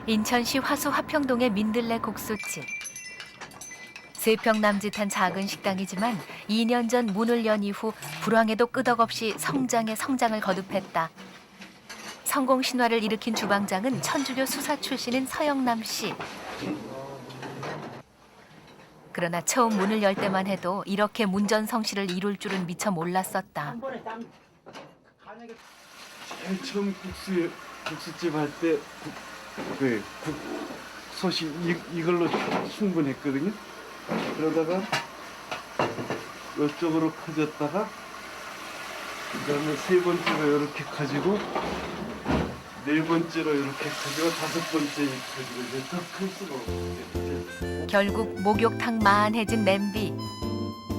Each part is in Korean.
인천시 화수 화평동의 민들레 국수집. 세 평 남짓한 작은 식당이지만 2년 전 문을 연 이후 불황에도 끄덕없이 성장에 성장을 거듭했다. 성공 신화를 일으킨 주방장은 천주교 수사 출신인 서영남 씨. 그러나 처음 문을 열 때만 해도 이렇게 문전성시를 이룰 줄은 미처 몰랐었다. 제일 처음 국수집 할 때 국솥이 이걸로 충분했거든요. 그러다가 이쪽으로 커졌다가 그다음에 세 번째가 이렇게 커지고 네 번째로 이렇게 커지고 다섯 번째 커지고 이제 더 클수록 결국 목욕탕만해진 냄비.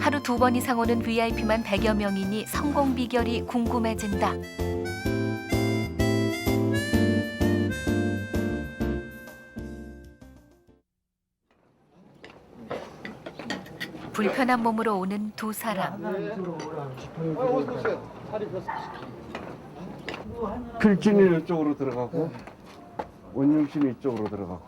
하루 2번 이상 오는 VIP만 100여 명이니 성공 비결이 궁금해진다. 불편한 몸으로 오는 두 사람. 필진이 이쪽으로 들어가고 원영신이 이쪽으로 들어가고.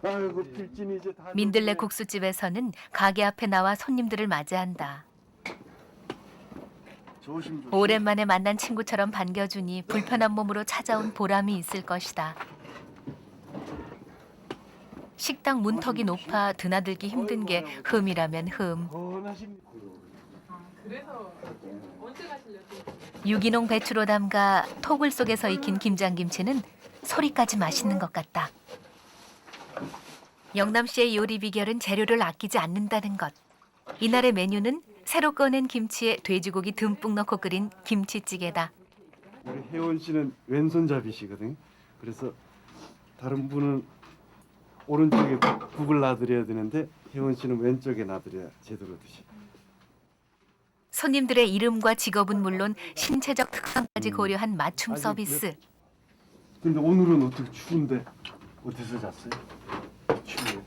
아이고 필진이 이제 다. 민들레 국수집에서는 가게 앞에 나와 손님들을 맞이한다. 조심. 오랜만에 만난 친구처럼 반겨주니 불편한 몸으로 찾아온 보람이 있을 것이다. 식당 문턱이 높아 드나들기 힘든 게 흠이라면 흠. 그래서 언제 가실래요? 유기농 배추로 담가 토굴 속에서 익힌 김장김치는 소리까지 맛있는 것 같다. 영남 씨의 요리 비결은 재료를 아끼지 않는다는 것. 이날의 메뉴는 새로 꺼낸 김치에 돼지고기 듬뿍 넣고 끓인 김치찌개다. 우리 혜원 씨는 왼손잡이시거든요. 그래서 다른 분은 오른쪽에 국을 놔드려야 되는데 혜원 씨는 왼쪽에 놔드려야 제대로 드시. 손님들의 이름과 직업은 물론 신체적 특성까지 고려한 맞춤 서비스. 근데 오늘은 어떻게 추운데 어디서 잤어요? 추워요.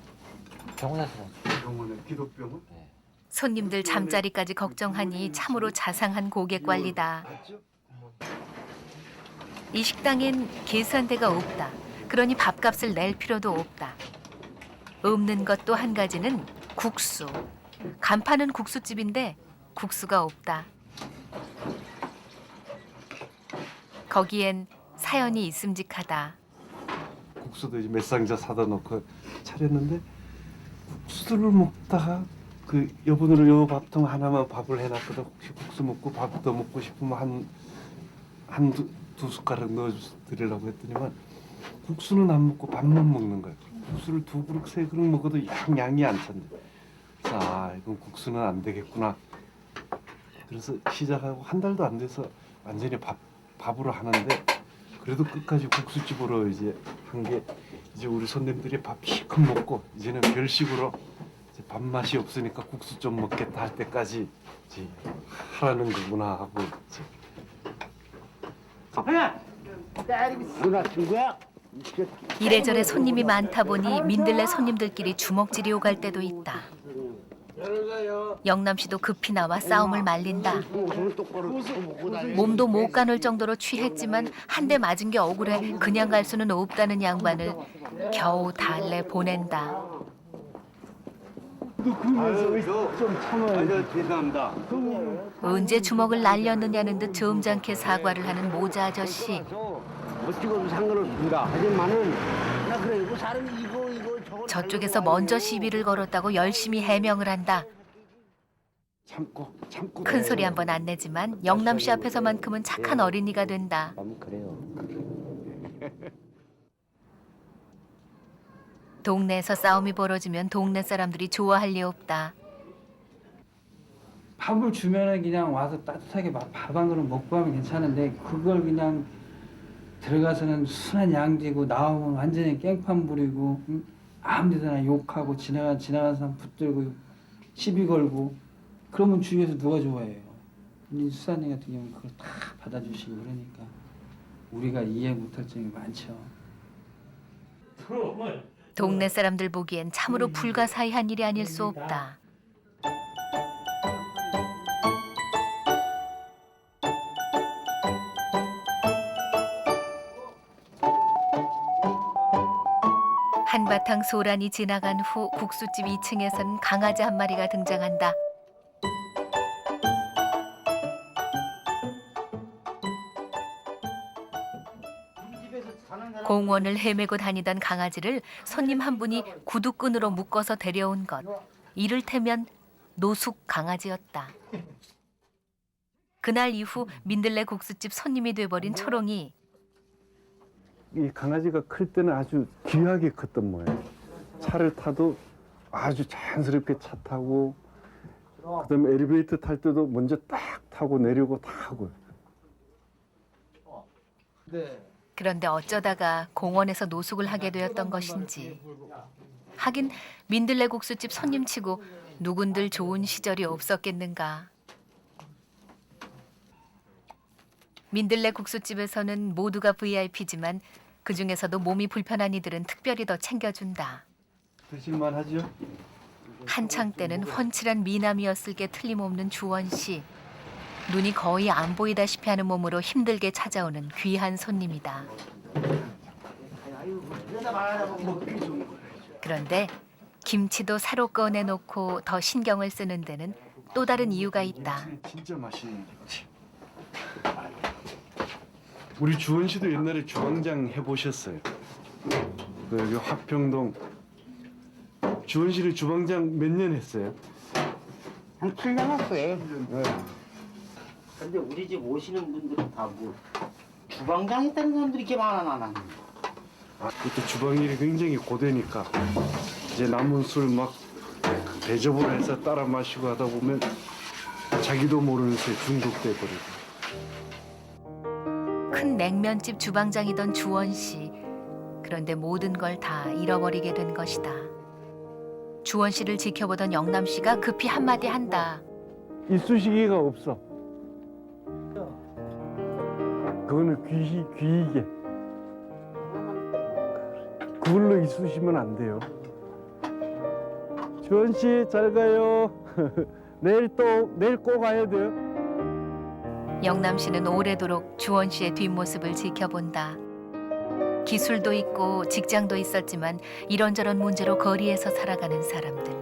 병원에서 잤어요. 병원에 기독병원? 손님들 잠자리까지 걱정하니 참으로 자상한 고객 관리다. 이 식당엔 계산대가 없다. 그러니 밥값을 낼 필요도 없다. 없는 것 또 한 가지는 국수. 간판은 국수집인데 국수가 없다. 거기엔 사연이 있음직하다. 국수도 이제 몇 상자 사다 놓고 차렸는데 국수를 먹다가 그 여분으로 요 밥통 하나만 밥을 해놨거든. 혹시 국수 먹고 밥 더 먹고 싶으면 두 숟가락 넣어드리려고 했더니만 국수는 안 먹고 밥만 먹는 거야. 국수를 2그릇 3그릇 먹어도 양이 안 찬대. 그래서 아 이건 국수는 안 되겠구나. 그래서 시작하고 한 달도 안 돼서 완전히 밥으로 하는데 그래도 끝까지 국수집으로 이제 한 게 이제 우리 손님들이 밥 실컷 먹고 이제는 별식으로 이제 밥맛이 없으니까 국수 좀 먹겠다 할 때까지 이제 하라는 거구나 하고 이제. 누나 친구야? 이래저래 손님이 많다 보니 민들레 손님들끼리 주먹질이 오갈 때도 있다. 영남 씨도 급히 나와 싸움을 말린다. 몸도 못 가눌 정도로 취했지만 한 대 맞은 게 억울해 그냥 갈 수는 없다는 양반을 겨우 달래 보낸다. 좀 참아요. 죄송합니다. 언제 주먹을 날렸느냐는 듯 점잖게 사과를 하는 모자 아저씨. 못 찍어도 상관없습니다. 하지만은 나 그래 이거 사람이 이거 저거 저쪽에서 먼저 시비를 걸었다고 열심히 해명을 한다. 참고. 큰 소리 한 번 안 내지만 영남 씨 앞에서만큼은 착한 어린이가 된다. 그래요. 동네에서 싸움이 벌어지면 동네 사람들이 좋아할 리 없다. 밥을 주면은 그냥 와서 따뜻하게 밥 한 그릇 먹고 하면 괜찮은데 그걸 그냥 들어가서는 순한 양지고 나오면 완전히 깽판 부리고 아무 데나 욕하고 지나간 사람 붙들고 시비 걸고 그러면 주위에서 누가 좋아해요. 이 수사님 같은 경우는 그걸 다 받아주시고 그러니까 우리가 이해 못할 점이 많죠. 동네 사람들 보기엔 참으로 불가사의한 일이 아닐 수 없다. 한바탕 소란이 지나간 후 국수집 2층에선 강아지 한 마리가 등장한다. 공원을 헤매고 다니던 강아지를 손님 한 분이 구두끈으로 묶어서 데려온 것. 이를테면 노숙 강아지였다. 그날 이후 민들레 국수집 손님이 돼버린 초롱이 이 강아지가 클 때는 아주 귀하게 컸던 모양. 차를 타도 아주 자연스럽게 차 타고, 그다음에 엘리베이터 탈 때도 먼저 딱 타고 내리고 다 하고. 그런데 어쩌다가 공원에서 노숙을 하게 되었던 것인지. 하긴 민들레 국수집 손님치고 누군들 좋은 시절이 없었겠는가. 민들레 국수집에서는 모두가 VIP지만 그중에서도 몸이 불편한 이들은 특별히 더 챙겨준다. 드실만 하죠? 한창 때는 훤칠한 미남이었을 게 틀림없는 주원 씨. 눈이 거의 안 보이다시피 하는 몸으로 힘들게 찾아오는 귀한 손님이다. 그런데 김치도 새로 꺼내놓고 더 신경을 쓰는 데는 또 다른 이유가 있다. 진짜 맛있는 김치. 우리 주원 씨도 옛날에 주방장 해보셨어요. 그 여기 화평동 주원 씨는 주방장 몇 년 했어요? 한 7년 했어요. 네. 근데 우리 집 오시는 분들은 다 뭐 주방장 있다는 사람들이 이렇게 많아. 그때 주방 일이 굉장히 고되니까 이제 남은 술 막 대접을 해서 따라 마시고 하다 보면 자기도 모르는 새에 중독돼 버리고. 큰 냉면집 주방장이던 주원 씨. 그런데 모든 걸 다 잃어버리게 된 것이다. 주원 씨를 지켜보던 영남 씨가 급히 한마디 한다. 이쑤시개가 없어. 그거는 귀이게. 그걸로 이쑤시면 안 돼요. 주원 씨 잘 가요. 내일 꼭 가야 돼요. 영남 씨는 오래도록 주원 씨의 뒷모습을 지켜본다. 기술도 있고 직장도 있었지만 이런저런 문제로 거리에서 살아가는 사람들.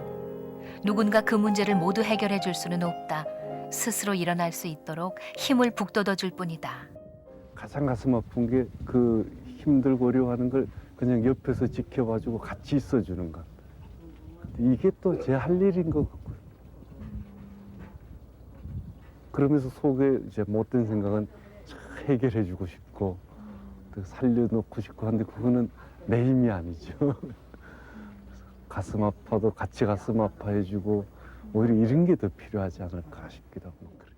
누군가 그 문제를 모두 해결해 줄 수는 없다. 스스로 일어날 수 있도록 힘을 북돋워 줄 뿐이다. 가장 가슴 아픈 게 그 힘들고 어려워하는 걸 그냥 옆에서 지켜봐주고 같이 있어주는 것. 이게 또 제 할 일인 것 같고요. 그러면서 속에 이제 못된 생각은 해결해주고 싶고 살려놓고 싶고 한데 그거는 내 힘이 아니죠. 가슴 아파도 같이 가슴 아파해주고 오히려 이런 게 더 필요하지 않을까 싶기도 하고 그래요.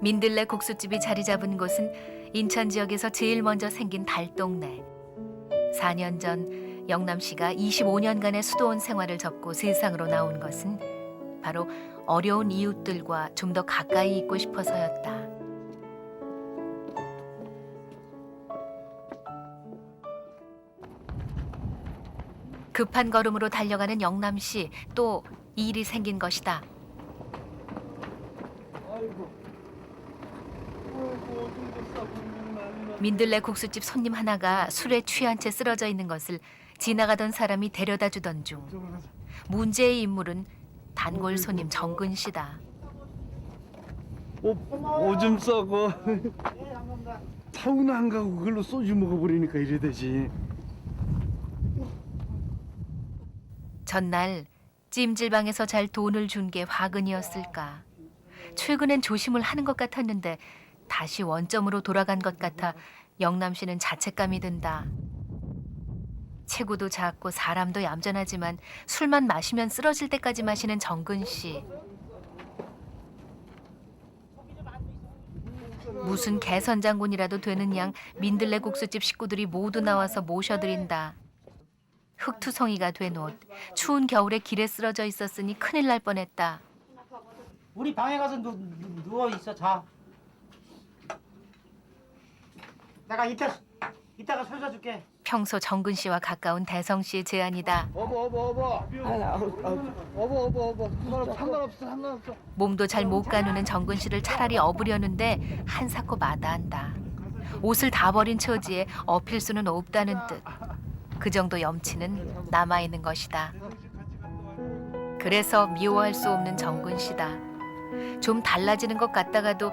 민들레 국수집이 자리 잡은 곳은 인천 지역에서 제일 먼저 생긴 달동네. 4년 전 영남 씨가 25년간의 수도원 생활을 접고 세상으로 나온 것은 바로 어려운 이웃들과 좀 더 가까이 있고 싶어서였다. 급한 걸음으로 달려가는 영남 씨, 또 일이 생긴 것이다. 민들레 국수집 손님 하나가 술에 취한 채 쓰러져 있는 것을 지나가던 사람이 데려다 주던 중 문제의 인물은 단골 손님 정근 씨다. 오줌 싸고 사우나 안 가고 그걸로 소주 먹어버리니까 이래 되지. 전날 찜질방에서 잘 돈을 준 게 화근이었을까. 최근엔 조심을 하는 것 같았는데 다시 원점으로 돌아간 것 같아 영남 씨는 자책감이 든다. 체구도 작고 사람도 얌전하지만 술만 마시면 쓰러질 때까지 마시는 정근 씨. 무슨 개선장군이라도 되는 양 민들레 국수집 식구들이 모두 나와서 모셔드린다. 흙투성이가 된 옷, 추운 겨울에 길에 쓰러져 있었으니 큰일 날 뻔했다. 우리 방에 가서 누워 있어 자. 내가 이따가 술 사줄게. 평소 정근 씨와 가까운 대성 씨의 제안이다. 어버. 몸도 잘 못 가누는 정근 씨를 차라리 업으려는데 한사코 마다한다. 옷을 다 버린 처지에 업힐 수는 없다는 뜻. 그 정도 염치는 남아있는 것이다. 그래서 미워할 수 없는 정근 씨다. 좀 달라지는 것 같다가도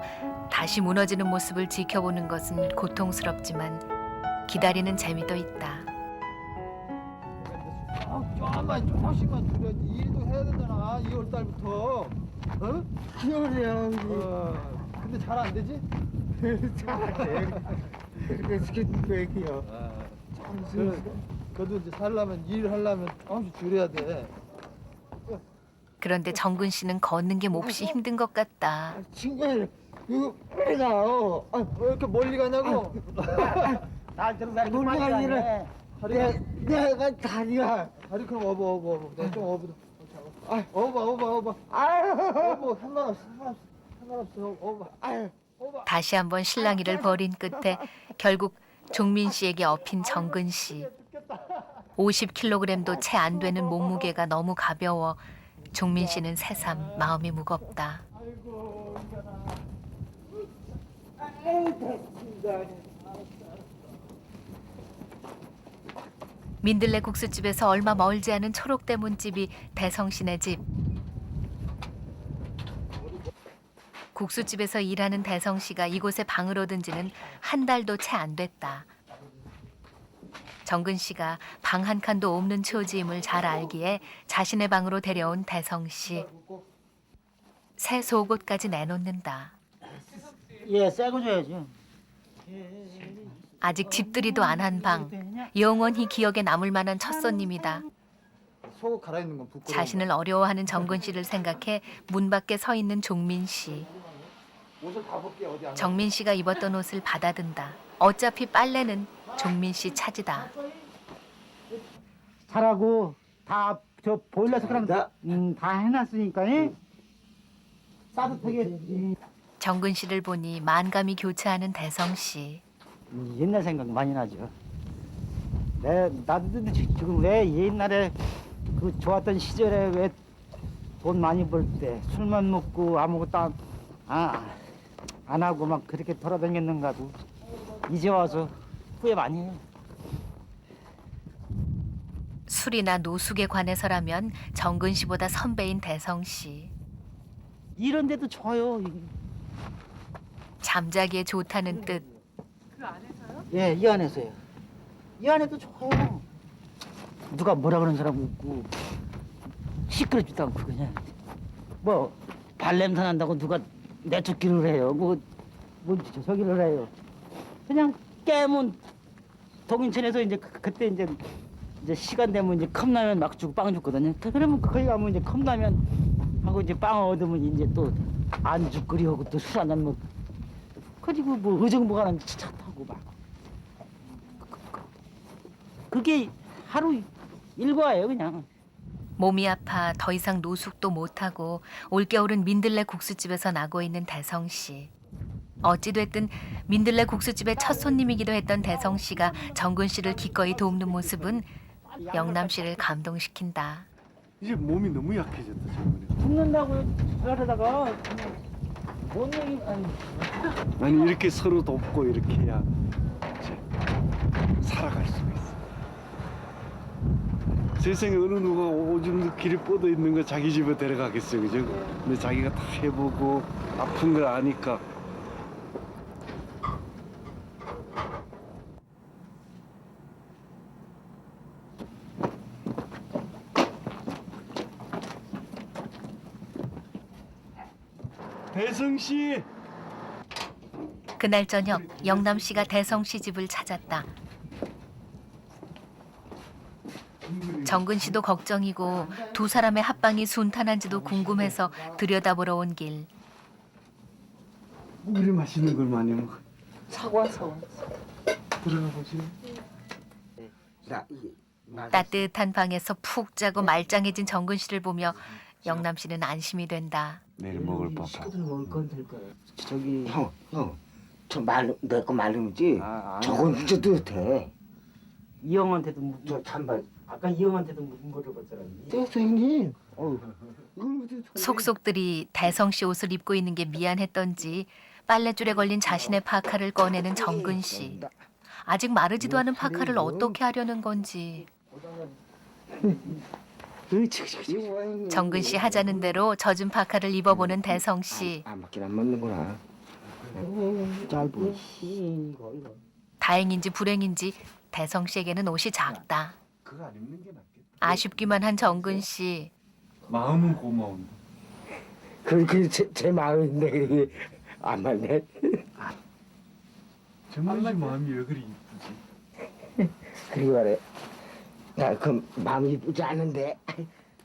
다시 무너지는 모습을 지켜보는 것은 고통스럽지만 기다리는 재미도 있다. 조금씩만 줄여야지. 일도 해야 되잖아. 2월 달부터. 어? 기어래요. 근데 잘 안 되지? 그래도 이제 살려면 일하려면 조금씩 줄여야 돼. 그런데 정근 씨는 걷는 게 몹시 힘든 것 같다. 친구야, 이거 빨리 가. 왜 이렇게 멀리 가냐고? 날 들어가니 멀리 가니라. 내가 다리가. 다리 그럼 업어. 내가 좀 업어도. 업어. 업어. 상관없어. 업어. 다시 한번 실랑이를 벌인 끝에 결국 종민 씨에게 업힌 정근 씨. 50kg도 채 안 되는 몸무게가 너무 가벼워 종민 씨는 새삼 마음이 무겁다. 민들레 국수집에서 얼마 멀지 않은 초록대문집이 대성 씨네 집. 국수집에서 일하는 대성 씨가 이곳에 방을 얻은 지는 한 달도 채 안 됐다. 정근 씨가 방 한 칸도 없는 처지임을 잘 알기에 자신의 방으로 데려온 대성 씨. 새 속옷까지 내놓는다. 예, 새거 줘야지. 아직 집들이도 안 한 방. 영원히 기억에 남을 만한 첫 손님이다. 속옷 갈아입는 건 부끄러워. 자신을 어려워하는 정근 씨를 생각해 문 밖에 서 있는 종민 씨. 옷을 다 벗게 어디 안. 정민 씨가 입었던 옷을 받아든다. 어차피 빨래는 종민 씨 차지다. 잘하고 다 저 보일러 석랑 다 해놨으니까 따뜻하게. 정근 씨를 보니 만감이 교차하는 대성 씨. 옛날 생각 많이 나죠. 나도 지금 왜 옛날에 그 좋았던 시절에 왜 돈 많이 벌 때 술만 먹고 아무것도 안 하고 막 그렇게 돌아다녔는가도 이제 와서 후회 많이 해요. 술이나 노숙에 관해서라면 정근 씨보다 선배인 대성 씨. 이런 데도 좋아요. 잠자기에 좋다는 뜻. 그 안에서요? 예, 이 안에서요. 이 안에도 좋아요. 누가 뭐라 그러는 사람 없고 시끄럽지도 않고 그냥 뭐 발냄새 난다고 누가 내쫓기를 해요. 뭐 저기를 해요. 그냥 깨면 동인천에서 이제 그때 이제 시간 되면 이제 컵라면 막 주고 빵 줬거든요. 그러면 거기 가면 이제 컵라면 하고 이제 빵 얻으면 이제 또 안주 끓이고 또 술 한잔 먹고 그리고 뭐 의정부가는 차 타고 막 그게 하루 일과예요 그냥. 몸이 아파 더 이상 노숙도 못하고 올겨울은 민들레 국수집에서 나고 있는 대성 씨. 어찌됐든 민들레 국수집의 첫 손님이기도 했던 대성 씨가 정근 씨를 기꺼이 돕는 모습은 영남 씨를 감동시킨다. 이제 몸이 너무 약해졌다 정근이. 죽는다고 그러다가 뭔 얘기 아니 이렇게 서로 돕고 이렇게 해야 이제 살아갈 수가 있어. 세상에 어느 누가 오줌 길에 뻗어 있는 거 자기 집에 데려가겠어요, 그죠? 근데 자기가 다 해보고 아픈 걸 아니까. 대성 씨. 그날 저녁 영남 씨가 대성 씨 집을 찾았다. 정근 씨도 걱정이고 두 사람의 합방이 순탄한지도 궁금해서 들여다보러 온 길. 뭐 그리 맛있는 걸 많이 먹어. 사과. 들어가 보지. 따뜻한 방에서 푹 자고 말짱해진 정근 씨를 보며 영남 씨는 안심이 된다. 내일 먹을 밥. 식구들 먹을 건 될 거예요. 저기 형, 내 거 말름이지. 저건 잊어도 돼. 이 형한테도 저 찬발. 아까 이 형한테도 물어봤잖아요. 선생님. 속속들이 대성 씨 옷을 입고 있는 게 미안했던지 빨랫줄에 걸린 자신의 파카를 꺼내는 정근 씨. 아직 마르지도 않은 파카를 어떻게 하려는 건지. 정근 씨 하자는 대로 젖은 파카를 입어보는 대성 씨. 안 맞긴 안 맞는구나. 짧고. 다행인지 불행인지 대성 씨에게는 옷이 작다. 그거 안 입는 게 낫겠다. 아쉽기만 한 정근 씨. 마음은 고마운데. 제 마음인데 그게 안 맞네. 정말 씨 마음이 왜 그리 이쁘지? 그리고 말해. 야, 그 마음이 이쁘지 않은데.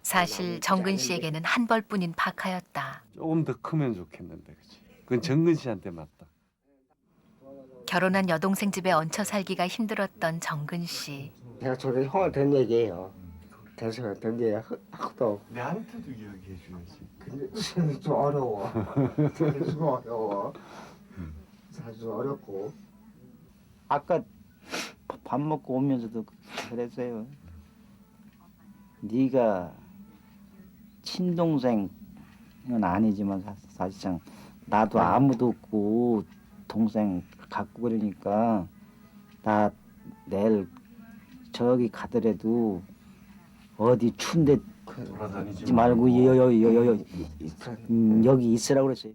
사실 정근 씨에게는 한 벌뿐인 파카였다. 조금 더 크면 좋겠는데, 그치? 그건 정근 씨한테 맞다. 결혼한 여동생 집에 얹혀 살기가 힘들었던 정근 씨. 제가 저를 형한테 한 얘기예요. 대성한테 한 얘기 하고도. 내한테도 이야기해줘야지. 근데 사실 좀 어려워. 사실 좀 어려워. 사실 좀 어렵고. 아까 밥 먹고 오면서도 그랬어요. 네가 친동생은 아니지만 사실상 나도 아무도 없고 동생 갖고 그러니까 나 내일 저기 가더라도 어디 추운데 돌아다니지 말고 여기 있으라고 그랬어요.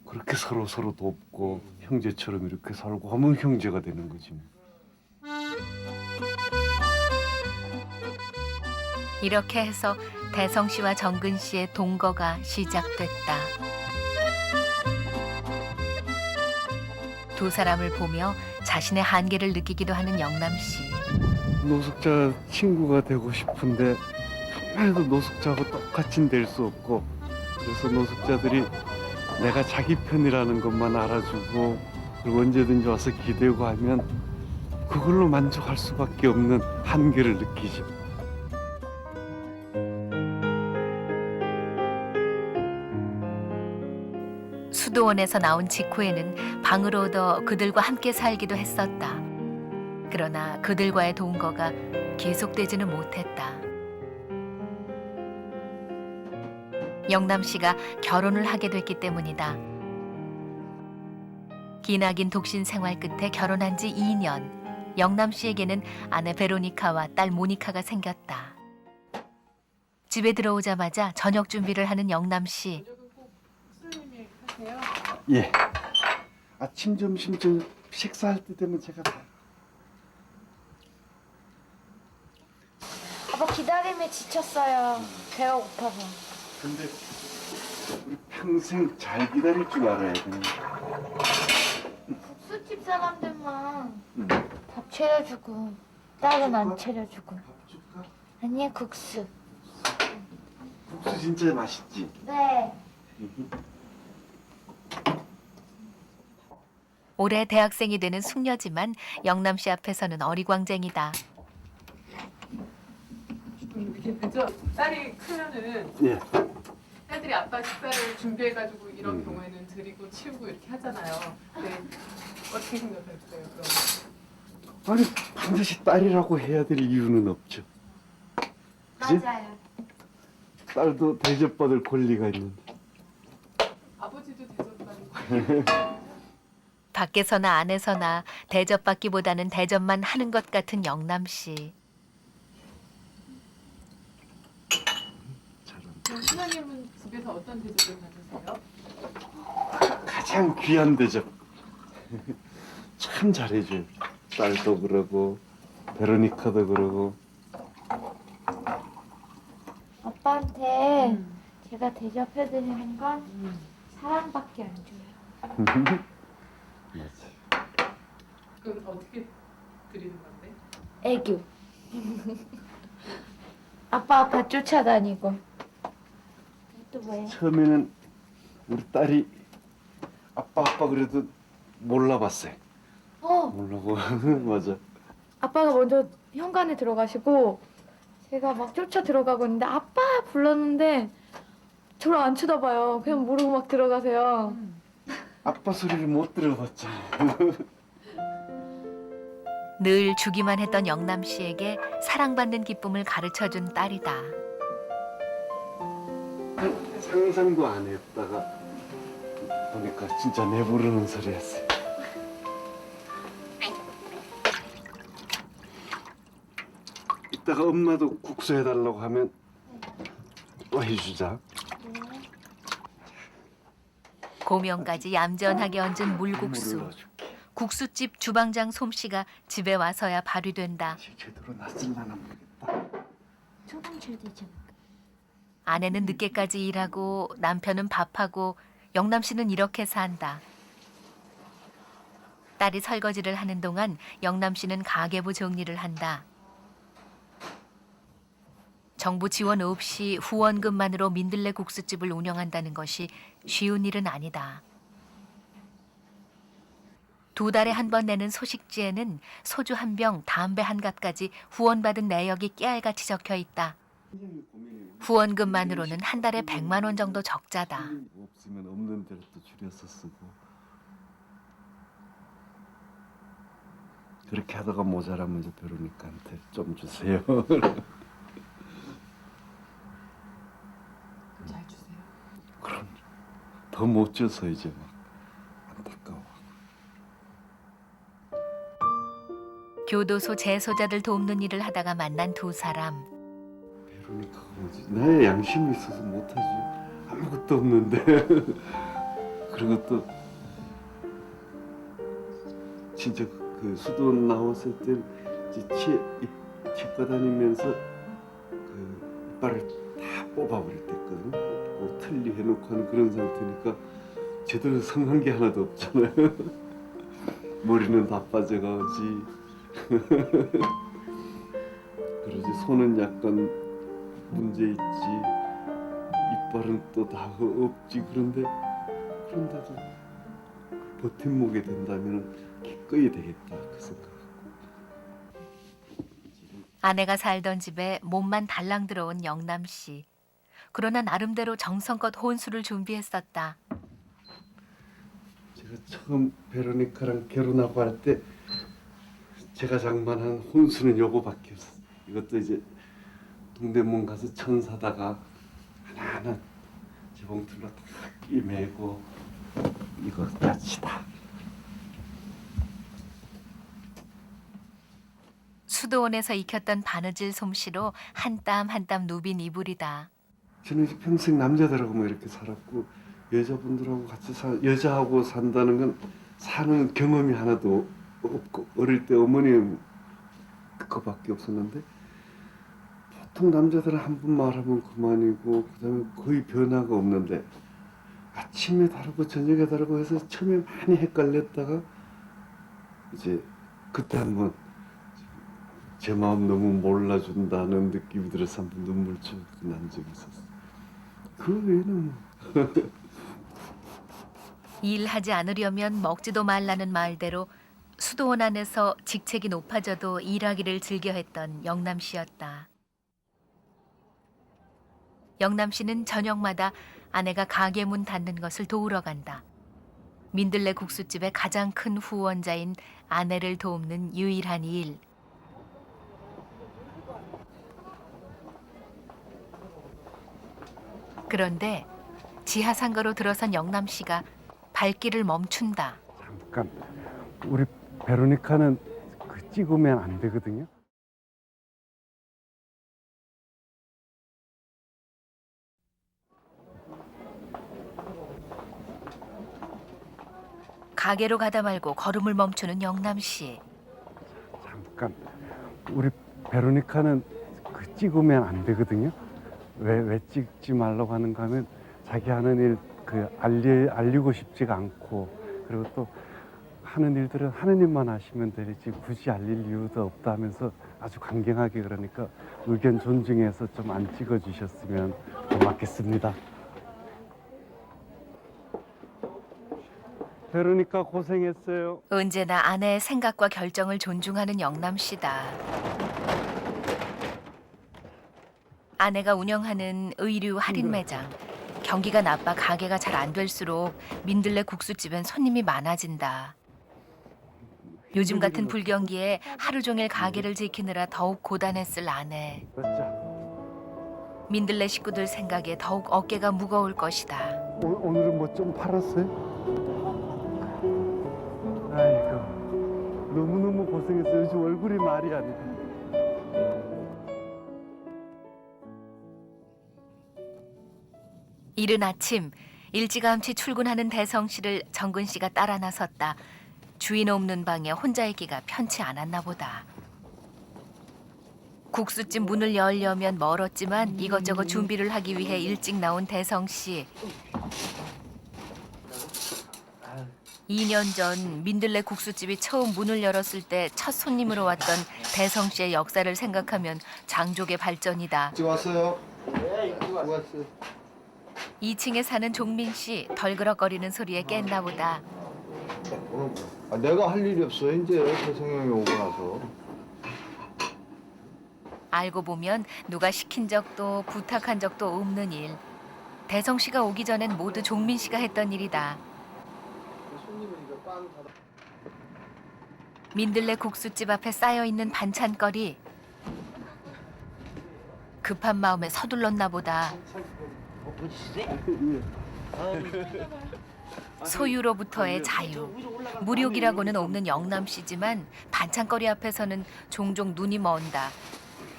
그렇게 서로 돕고 형제처럼 이렇게 살고 하면 형제가 되는 거지. 뭐. 이렇게 해서 대성 씨와 정근 씨의 동거가 시작됐다. 두 사람을 보며 자신의 한계를 느끼기도 하는 영남 씨. 노숙자 친구가 되고 싶은데 한마디도 노숙자하고 똑같이 될 수 없고, 그래서 노숙자들이 내가 자기 편이라는 것만 알아주고 그리고 언제든지 와서 기대고 하면 그걸로 만족할 수밖에 없는 한계를 느끼죠. 수도원에서 나온 직후에는 방을 얻어 그들과 함께 살기도 했었다. 그러나 그들과의 동거가 계속되지는 못했다. 영남 씨가 결혼을 하게 됐기 때문이다. 기나긴 독신 생활 끝에 결혼한 지 2년, 영남 씨에게는 아내 베로니카와 딸 모니카가 생겼다. 집에 들어오자마자 저녁 준비를 하는 영남 씨. 수님이 하세요? 예. 아침, 점심, 저녁 식사할 때 되면 제가 다. 아빠 기다림에 지쳤어요. 배가 고파서. 근데 우리 평생 잘 기다릴 줄 알아야 돼. 국수집 사람들만 밥 차려주고 딸은 안 차려주고. 밥 줄까? 아니야 국수. 국수 진짜 맛있지? 네. 올해 대학생이 되는 숙녀지만 영남 씨 앞에서는 어리광쟁이다. 이렇게 늦어 딸이 크면은 예. 딸들이 아빠 식사를 준비해가지고 이런 경우에는 드리고 치우고 이렇게 하잖아요. 근데 어떻게 생각하세요? 그럼 아니 반드시 딸이라고 해야 될 이유는 없죠. 그지? 맞아요. 딸도 대접받을 권리가 있는데. 아버지도 대접받는 거예요. 밖에서나 안에서나 대접받기보다는 대접만 하는 것 같은 영남 씨. 그럼 신랑님은 집에서 어떤 대접을 받으세요? 가장 귀한 대접. 참 잘해줘요. 딸도 그러고 베로니카도 그러고. 아빠한테 제가 대접해드리는 건 사랑밖에 안 줘요. 맞아. 그럼 어떻게 드리는 건데? 애교. 아빠 쫓아다니고. 또 뭐예요? 처음에는 우리 딸이 아빠 그래도 몰라봤어요. 모르고 맞아. 아빠가 먼저 현관에 들어가시고 제가 막 쫓아 들어가고 있는데 아빠 불렀는데 저를 안 쳐다봐요. 그냥 모르고 막 들어가세요. 아빠 소리를 못 들어봤잖아. 늘 주기만 했던 영남 씨에게 사랑받는 기쁨을 가르쳐준 딸이다. 상상도 안 했다가 보니까 진짜 내부르는 소리였어요. 이따가 엄마도 국수 해달라고 하면 또 해주자. 고명까지 얌전하게 얹은 물국수. 물을 넣어줄게. 국수집 주방장 솜씨가 집에 와서야 발휘된다. 제대로 놨을라나 모르겠다. 아내는 늦게까지 일하고 남편은 밥하고 영남 씨는 이렇게 산다. 딸이 설거지를 하는 동안 영남 씨는 가계부 정리를 한다. 정부 지원 없이 후원금만으로 민들레 국수집을 운영한다는 것이 쉬운 일은 아니다. 2달에 한 번 내는 소식지에는 소주 1병, 담배 1갑까지 후원받은 내역이 깨알같이 적혀 있다. 후원금만으로는 한 달에 100만 원 정도 적자다. 없으면 없는 대로 또 줄여서 쓰고 그렇게 하다가 모자라면 이제 베로니카한테 좀 주세요. 잘 주세요. 그럼 더 못 줘서 이제 막 안타까워. 교도소 재소자들 돕는 일을 하다가 만난 두 사람. 베로니카가 뭐지? 나의 양심이 있어서 못하지. 아무것도 없는데. 그리고 또 진짜 그 수도원 나왔을 때 이제 치과 다니면서 그 이빨을 다 뽑아버릴 때 있거든. 그 틀리 해놓고 하는 그런 상태니까 제대로 성한 게 하나도 없잖아요. 머리는 다 빠져가지. 그러지 손은 약간 문제 있지. 이빨은 또 다 없지. 그런데도 버팀목이 된다면 기꺼이 되겠다 그 생각. 아내가 살던 집에 몸만 달랑 들어온 영남 씨. 그러나 나름대로 정성껏 혼수를 준비했었다. 제가 처음 베로니카랑 결혼하고 할 때 제가 장만한 혼수는 요거밖에 없어. 이것도 이제 동대문 가서 천 사다가 하나하나 지봉틀로 다 끼매고 이거 야치다. 수도원에서 익혔던 바느질 솜씨로 한 땀 한 땀 누빈 이불이다. 저는 이제 평생 남자들하고 뭐 이렇게 살았고 여자분들하고 같이 여자하고 산다는 건 사는 경험이 하나도 없고 어릴 때 어머니는 그거밖에 없었는데 보통 남자들은 한 번 말하면 그만이고 그다음에 거의 변화가 없는데 아침에 다르고 저녁에 다르고 해서 처음에 많이 헷갈렸다가 이제 그때 한번 제 마음 너무 몰라준다는 느낌이 들어서 한번 눈물 난 적이 있었어요. 그 외에는 뭐. 일하지 않으려면 먹지도 말라는 말대로 수도원 안에서 직책이 높아져도 일하기를 즐겨했던 영남 씨였다. 영남 씨는 저녁마다 아내가 가게 문 닫는 것을 도우러 간다. 민들레 국수집의 가장 큰 후원자인 아내를 돕는 유일한 일. 그런데 지하상가로 들어선 영남 씨가 발길을 멈춘다. 잠깐 우리 베로니카는 그 찍으면 안 되거든요. 가게로 가다 말고 걸음을 멈추는 영남 씨. 잠깐 우리 베로니카는 그 찍으면 안 되거든요. 왜 찍지 말라고 하는가 하면 자기 하는 일 그 알리고 싶지가 않고 그리고 또 하는 일들은 하느님만 하시면 되지 굳이 알릴 이유도 없다 하면서 아주 강경하게 그러니까 의견 존중해서 좀 안 찍어주셨으면 고맙겠습니다. 베로니카 고생했어요. 언제나 아내의 생각과 결정을 존중하는 영남 씨다. 아내가 운영하는 의류 할인 매장. 경기가 나빠 가게가 잘 안 될수록 민들레 국수집엔 손님이 많아진다. 요즘 같은 불경기에 하루 종일 가게를 지키느라 더욱 고단했을 아내. 민들레 식구들 생각에 더욱 어깨가 무거울 것이다. 오늘은 뭐 좀 팔았어요? 고생했어요. 요즘 얼굴이 말이 안 돼. 이른 아침 일찌감치 출근하는 대성 씨를 정근 씨가 따라 나섰다. 주인 없는 방에 혼자 있기가 편치 않았나 보다. 국수집 문을 열려면 멀었지만 이것저것 준비를 하기 위해 일찍 나온 대성 씨. 2년 전 민들레 국수집이 처음 문을 열었을 때 첫 손님으로 왔던 대성 씨의 역사를 생각하면 장족의 발전이다. 일찍 왔어요. 네, 일찍 왔어요. 2층에 사는 종민 씨 덜그럭거리는 소리에 깼나 보다. 내가 할 일이 없어 이제 태성이 형이 오고 나서. 알고 보면 누가 시킨 적도 부탁한 적도 없는 일. 대성 씨가 오기 전엔 모두 종민 씨가 했던 일이다. 민들레 국수집 앞에 쌓여있는 반찬거리. 급한 마음에 서둘렀나 보다. 소유로부터의 자유. 무력이라고는 없는 영남 씨지만 반찬거리 앞에서는 종종 눈이 먼다.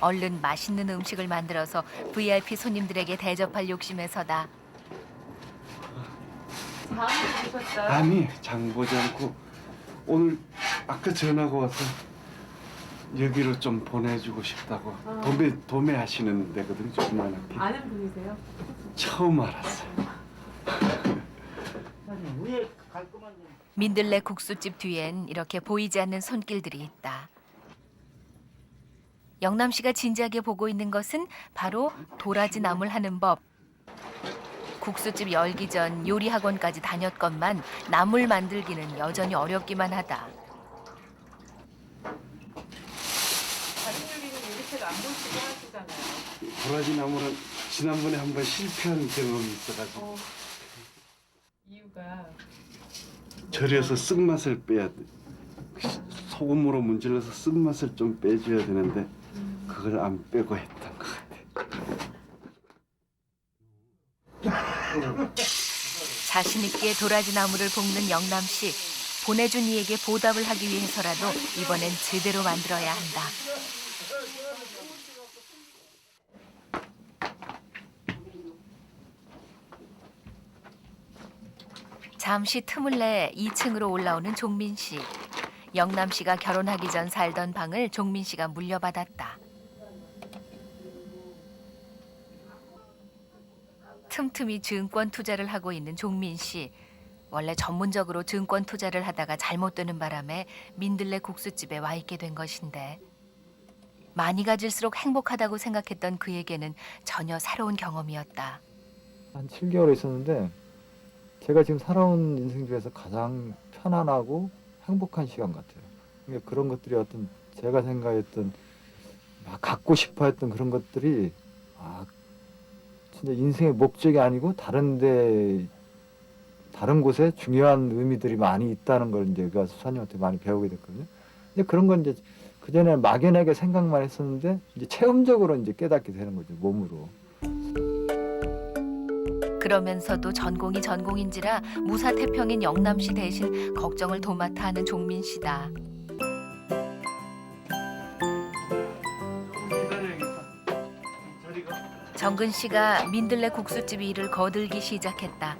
얼른 맛있는 음식을 만들어서 VIP 손님들에게 대접할 욕심에서다. 아니 장 보지 않고 오늘 아까 전화가 와서 여기로 좀 보내주고 싶다고. 도매하시는 데거든요. 조그만하게. 아는 분이세요? 처음 알았어요. 민들레 국수집 뒤엔 이렇게 보이지 않는 손길들이 있다. 영남 씨가 진지하게 보고 있는 것은 바로 도라지 나물 하는 법. 국수집 열기 전 요리 학원까지 다녔건만 나물 만들기는 여전히 어렵기만 하다. 다른 요리는 요리책 안 보시고 하시잖아요. 도라지 나물은 지난번에 한번 실패한 경험이 있어가지고 이유가 절여서 쓴맛을 빼야 돼. 소금으로 문질러서 쓴맛을 좀 빼줘야 되는데 그걸 안 빼고 했던 것 같아. 자신 있게 도라지 나물을 볶는 영남 씨. 보내준 이에게 보답을 하기 위해서라도 이번엔 제대로 만들어야 한다. 잠시 틈을 내 2층으로 올라오는 종민 씨. 영남 씨가 결혼하기 전 살던 방을 종민 씨가 물려받았다. 틈틈이 증권 투자를 하고 있는 종민 씨. 원래 전문적으로 증권 투자를 하다가 잘못되는 바람에 민들레 국수집에 와 있게 된 것인데 많이 가질수록 행복하다고 생각했던 그에게는 전혀 새로운 경험이었다. 한 7개월 있었는데 제가 지금 살아온 인생 중에서 가장 편안하고 행복한 시간 같아요. 그러니까 그런 것들이 어떤 제가 생각했던 막 갖고 싶어 했던 그런 것들이 진짜 인생의 목적이 아니고 다른 곳에 중요한 의미들이 많이 있다는 걸 이제 여기 와서 수사님한테 많이 배우게 됐거든요. 근데 그런 건 이제 그전에 막연하게 생각만 했었는데 이제 체험적으로 이제 깨닫게 되는 거죠, 몸으로. 그러면서도 전공이 전공인지라 무사태평인 영남 씨 대신 걱정을 도맡아 하는 종민 씨다. 정근 씨가 민들레 국수집 일을 거들기 시작했다.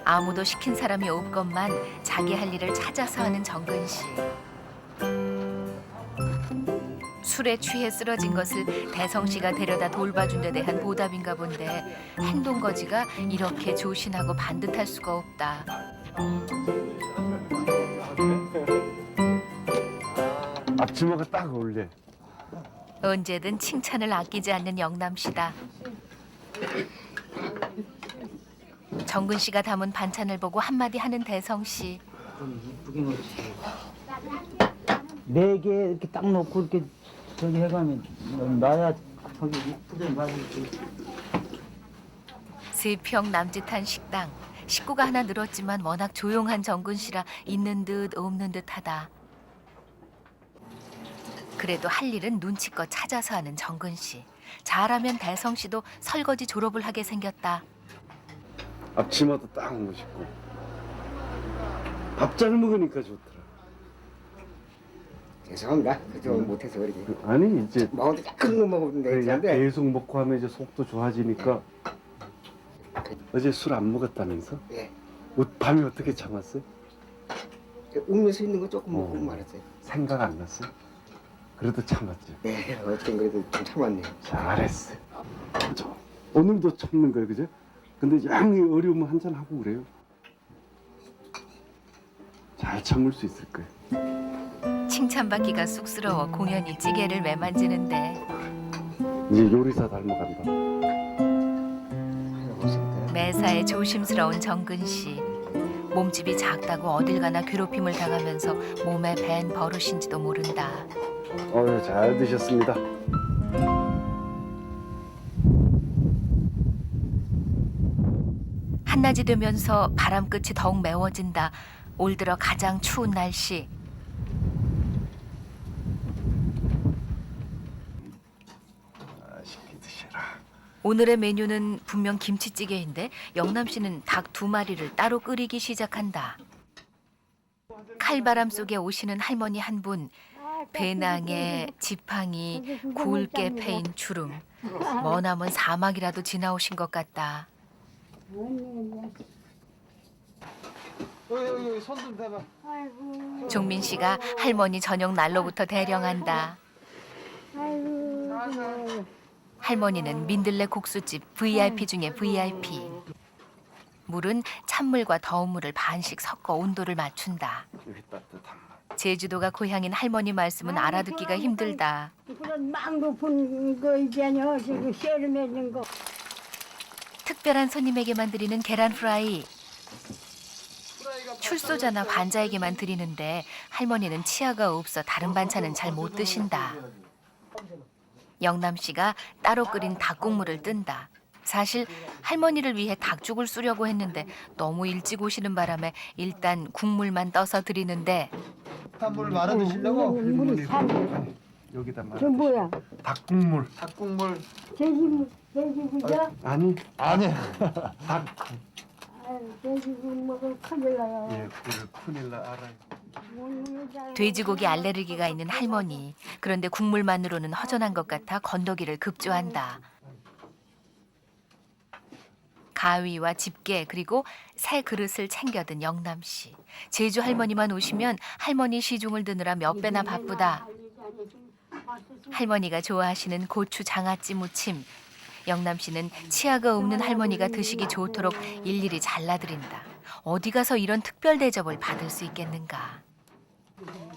아무도 시킨 사람이 없건만 자기 할 일을 찾아서 하는 정근 씨. 술에 취해 쓰러진 것을 대성 씨가 데려다 돌봐준 데 대한 보답인가 본데 행동 거지가 이렇게 조신하고 반듯할 수가 없다. 앞치마가 딱 어울려. 언제든 칭찬을 아끼지 않는 영남 씨다. 정근 씨가 담은 반찬을 보고 한마디 하는 대성 씨. 좀 이쁘게 넣지. 4개 이렇게 딱 놓고 이렇게 저기 해가면 놔야 저기 이쁘게 맞을지. 3평 남짓한 식당. 식구가 하나 늘었지만 워낙 조용한 정근 씨라 있는 듯 없는 듯하다. 그래도 할 일은 눈치껏 찾아서 하는 정근 씨. 잘하면 대성 씨도 설거지 졸업을 하게 생겼다. 앞치마도 딱 멋있고 밥 잘 먹으니까 좋더라. 죄송합니다. 그좀 못해서 그러지. 아니 이제 먹어도 큰 거 먹었는데 약 괜찮은데. 계속 먹고 하면 이제 속도 좋아지니까. 어제 술 안 먹었다면서? 예. 밤에 어떻게 참았어요? 음료수 있는 거 조금 먹고 어. 말았어요. 생각 안 났어요? 그래도 참았죠. 네, 어쨌든 그래도 좀 참았네요. 잘했어요. 오늘도 참는 거예요, 그죠? 근데 양이 어려우면 한잔 하고 그래요. 잘 참을 수 있을 거예요. 칭찬받기가 쑥스러워 공연히 찌개를 매만지는데 이제 요리사 닮아간다. 매사에 조심스러운 정근 씨. 몸집이 작다고 어딜 가나 괴롭힘을 당하면서 몸에 밴 버릇인지도 모른다. 잘 드셨습니다. 한낮이 되면서 바람 끝이 더욱 매워진다. 올 들어 가장 추운 날씨. 맛있게 드셔라. 오늘의 메뉴는 분명 김치찌개인데 영남 씨는 닭 2마리를 따로 끓이기 시작한다. 칼바람 속에 오시는 할머니 한 분, 배낭에 지팡이, 굵게 패인 주름. 머나먼 사막이라도 지나오신 것 같다. 여기 손 좀 대봐. 종민 씨가 할머니 저녁 난로부터 대령한다. 할머니는 민들레 국수집 VIP 중에 VIP. 물은 찬물과 더운 물을 반씩 섞어 온도를 맞춘다. 여기 따뜻한 물. 제주도가 고향인 할머니 말씀은 알아듣기가 힘들다. 그런 막 높은 거 있잖아요. 지금 쇠를 맺는 거. 특별한 손님에게만 드리는 계란 프라이. 출소자나 환자에게만 드리는데 할머니는 치아가 없어 다른 반찬은 잘 못 드신다. 영남 씨가 따로 끓인 닭국물을 뜬다. 사실 할머니를 위해 닭죽을 쓰려고 했는데 너무 일찍 오시는 바람에 일단 국물만 떠서 드리는데 물 말아 드시려고? 물이 산. 여기다 말아. 저 뭐야? 닭국물. 닭국물. 돼지고기죠? 아니. 아니. 닭. 돼지고기 먹으면 큰일 나요. 예, 큰일 나 알아요. 돼지고기 알레르기가 있는 할머니. 그런데 국물만으로는 허전한 것 같아 건더기를 급조한다. 가위와 집게 그리고 새 그릇을 챙겨든 영남 씨. 제주 할머니만 오시면 할머니 시중을 드느라 몇 배나 바쁘다. 할머니가 좋아하시는 고추 장아찌 무침. 영남 씨는 치아가 없는 할머니가 드시기 좋도록 일일이 잘라드린다. 어디 가서 이런 특별 대접을 받을 수 있겠는가.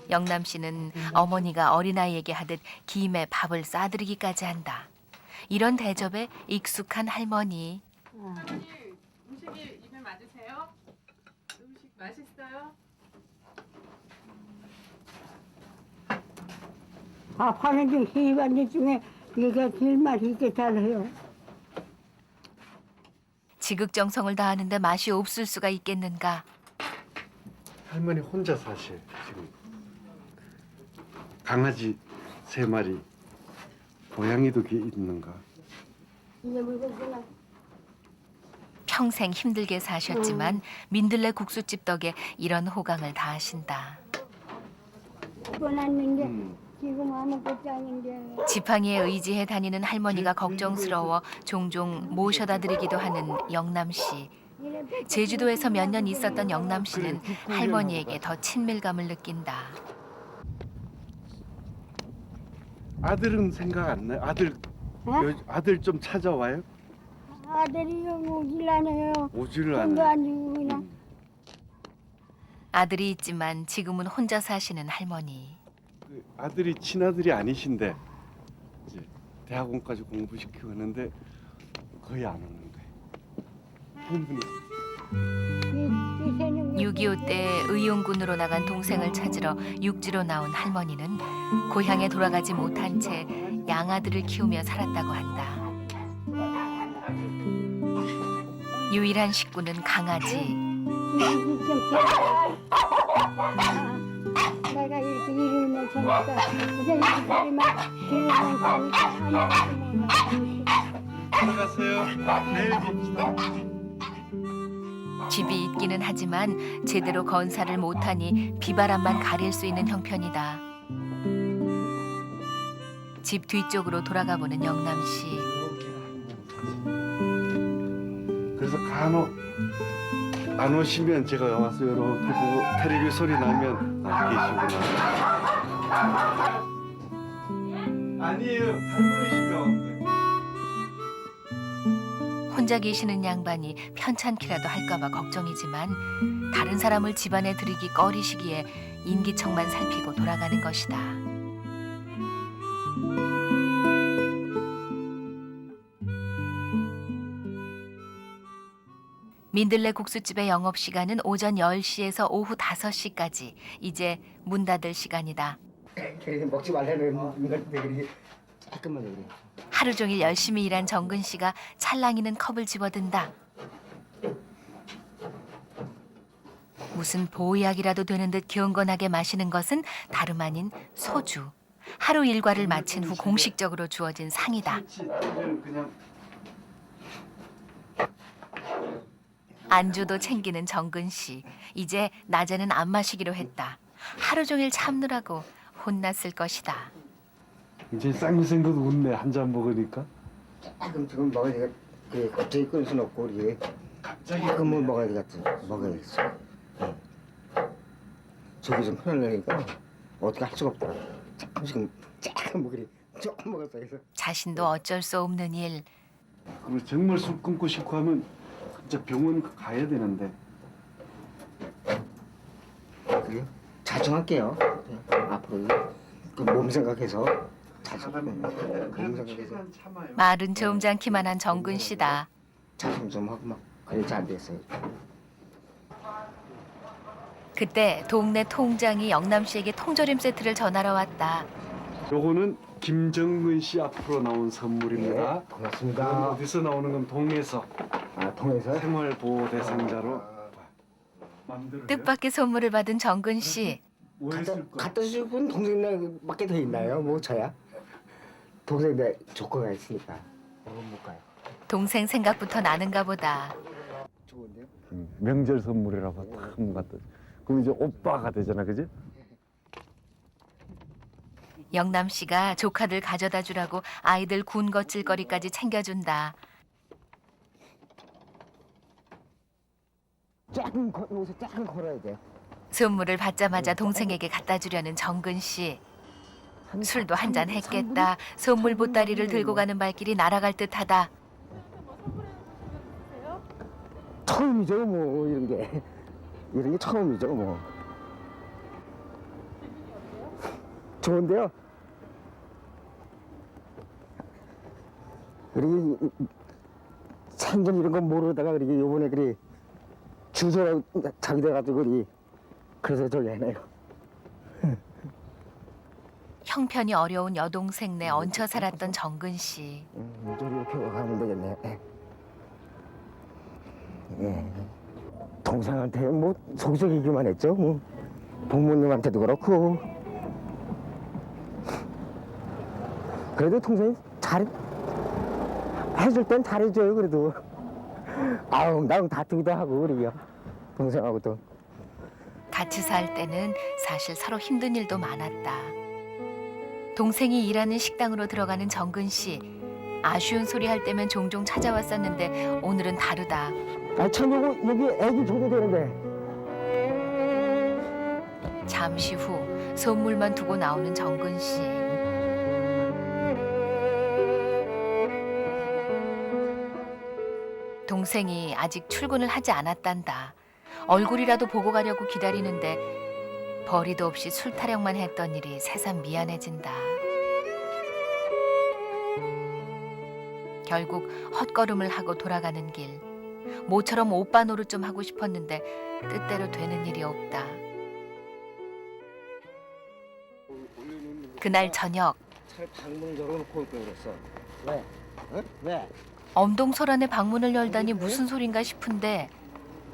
영남 씨는 어머니가 어린아이에게 하듯 김에 밥을 싸드리기까지 한다. 이런 대접에 익숙한 할머니. 할머니 음식이 입에 맞으세요? 음식 맛있어요? 밥하는 중 희반지 중에 이게 제일 맛있게 잘해요. 지극정성을 다하는데 맛이 없을 수가 있겠는가. 할머니 혼자 사실 지금. 강아지 3마리. 고양이도 있는가? 이제 물건구나. 평생 힘들게 사셨지만 민들레 국수집 덕에 이런 호강을 다하신다. 떠났는데 지금 아무것도 아닌데. 지팡이에 의지해 다니는 할머니가 걱정스러워 종종 모셔다 드리기도 하는 영남 씨. 제주도에서 몇 년 있었던 영남 씨는 할머니에게 더 친밀감을 느낀다. 아들은 생각 안 나요? 아들 좀 찾아와요? 아들이 오질 않아요. 오지를 돈도 않아요. 안 주고 그냥. 아들이 있지만 지금은 혼자 사시는 할머니. 아들이 친아들이 아니신데 이제 대학원까지 공부시키고 하는데 거의 안 오는 거예요. 한 분이. 6.25 때 의용군으로 나간 동생을 찾으러 육지로 나온 할머니는 고향에 돌아가지 못한 채 양아들을 키우며 살았다고 한다. 유일한 식구는 강아지. 내가 이렇게 일을 못하니까 선생님들이만 기르는 거니까 안녕하세요. 내일 봅시다. 집이 있기는 하지만 제대로 건사를 못하니 비바람만 가릴 수 있는 형편이다. 집 뒤쪽으로 돌아가 보는 영남 씨. 그래서 간혹 안 오시면 제가 와서 이렇게 보고 텔레비 소리 나면 계시구나. 아니에요. 할머니시죠. 혼자 계시는 양반이 편찮기라도 할까봐 걱정이지만 다른 사람을 집안에 들이기 꺼리시기에 인기척만 살피고 돌아가는 것이다. 민들레 국수집의 영업시간은 오전 10시에서 오후 5시까지. 이제 문 닫을 시간이다. 먹지 말라는 이걸 되게 조금만 그래. 하루 종일 열심히 일한 정근 씨가 찰랑이는 컵을 집어든다. 무슨 보약이라도 되는 듯 경건하게 마시는 것은 다름 아닌 소주. 하루 일과를 마친 후 공식적으로 주어진 상이다. 그냥 안주도 챙기는 정근 씨. 이제 낮에는 안 마시기로 했다. 하루 종일 참느라고 혼났을 것이다. 이제 쌍미생도 웃네. 한 잔 먹으니까. 조금 지금 먹어야 되겠. 그 갑자기 끊을 순 없고 우리 갑자기 조금은 먹어야 되겠지. 먹어야겠어. 응. 저기 좀 편하려니까 어떻게 할 수가 없더라. 조금 먹으리. 조금 먹었어. 그래서 자신도 어쩔 수 없는 일. 그리고 정말 술 끊고 싶고 하면 진짜 병원 가야 되는데. 그래요? 자주 할게요. 앞으로 그 몸 생각해서 자주 몸 생각해서 말은 점잖기만 한 정근 씨다. 자주 좀 하고 막 그래 잘 됐어요. 그때 동네 통장이 영남 씨에게 통조림 세트를 전하러 왔다. 요거는 김정근 씨 앞으로 나온 선물입니다. 네, 고맙습니다. 이건 어디서 나오는 건 동에서 아 통해서 생활보호 대상자로 만들어요. 뜻밖의 선물을 받은 정근 씨. 뭐 했을 거야? 갖다 주실 분 동생네밖에 더 있나요? 뭐 저야? 동생네 조커가 있으니까 못 가요. 동생 생각부터 나는가 보다. 좋은데요? 명절 선물이라고 딱 갖다. 그럼 이제 오빠가 되잖아, 그지? 영남 씨가 조카들 가져다 주라고 아이들 군것질거리까지 챙겨준다. 여기서 조금 걸어야 돼. 선물을 받자마자 동생에게 갖다 주려는 정근 씨. 술도 한잔 했겠다. 선물 보따리를 들고 가는 발길이 날아갈 듯하다. 처음이죠, 뭐 이런 게 처음이죠, 뭐. 좋은데요. 그리고 생전 이런 건 모르다가 그리고 요번에 그리 주소라고 자기 돼가지고 그리 그래서 저기 해네요. 형편이 어려운 여동생네 얹혀 살았던 정근 씨. 저기 이렇게 가면 되겠네. 예. 동생한테 뭐 속썩이기만 했죠. 뭐 부모님한테도 그렇고. 그래도 동생이 잘 해줄 땐 잘해줘요. 그래도 아웅다웅 다투기도 하고 그래요. 동생하고도. 같이 살 때는 사실 서로 힘든 일도 많았다. 동생이 일하는 식당으로 들어가는 정근 씨. 아쉬운 소리 할 때면 종종 찾아왔었는데 오늘은 다르다. 아, 참 여기 애기 줘도 되는데. 잠시 후 선물만 두고 나오는 정근 씨. 동생이 아직 출근을 하지 않았단다. 얼굴이라도 보고 가려고 기다리는데 벌이도 없이 술 타령만 했던 일이 새삼 미안해진다. 결국 헛걸음을 하고 돌아가는 길. 모처럼 오빠 노릇 좀 하고 싶었는데 뜻대로 되는 일이 없다. 그날 저녁 차에 방문 열어놓고 올 걸 그랬어. 왜? 어? 왜? 엄동설안의 방문을 열다니 무슨 소린가 싶은데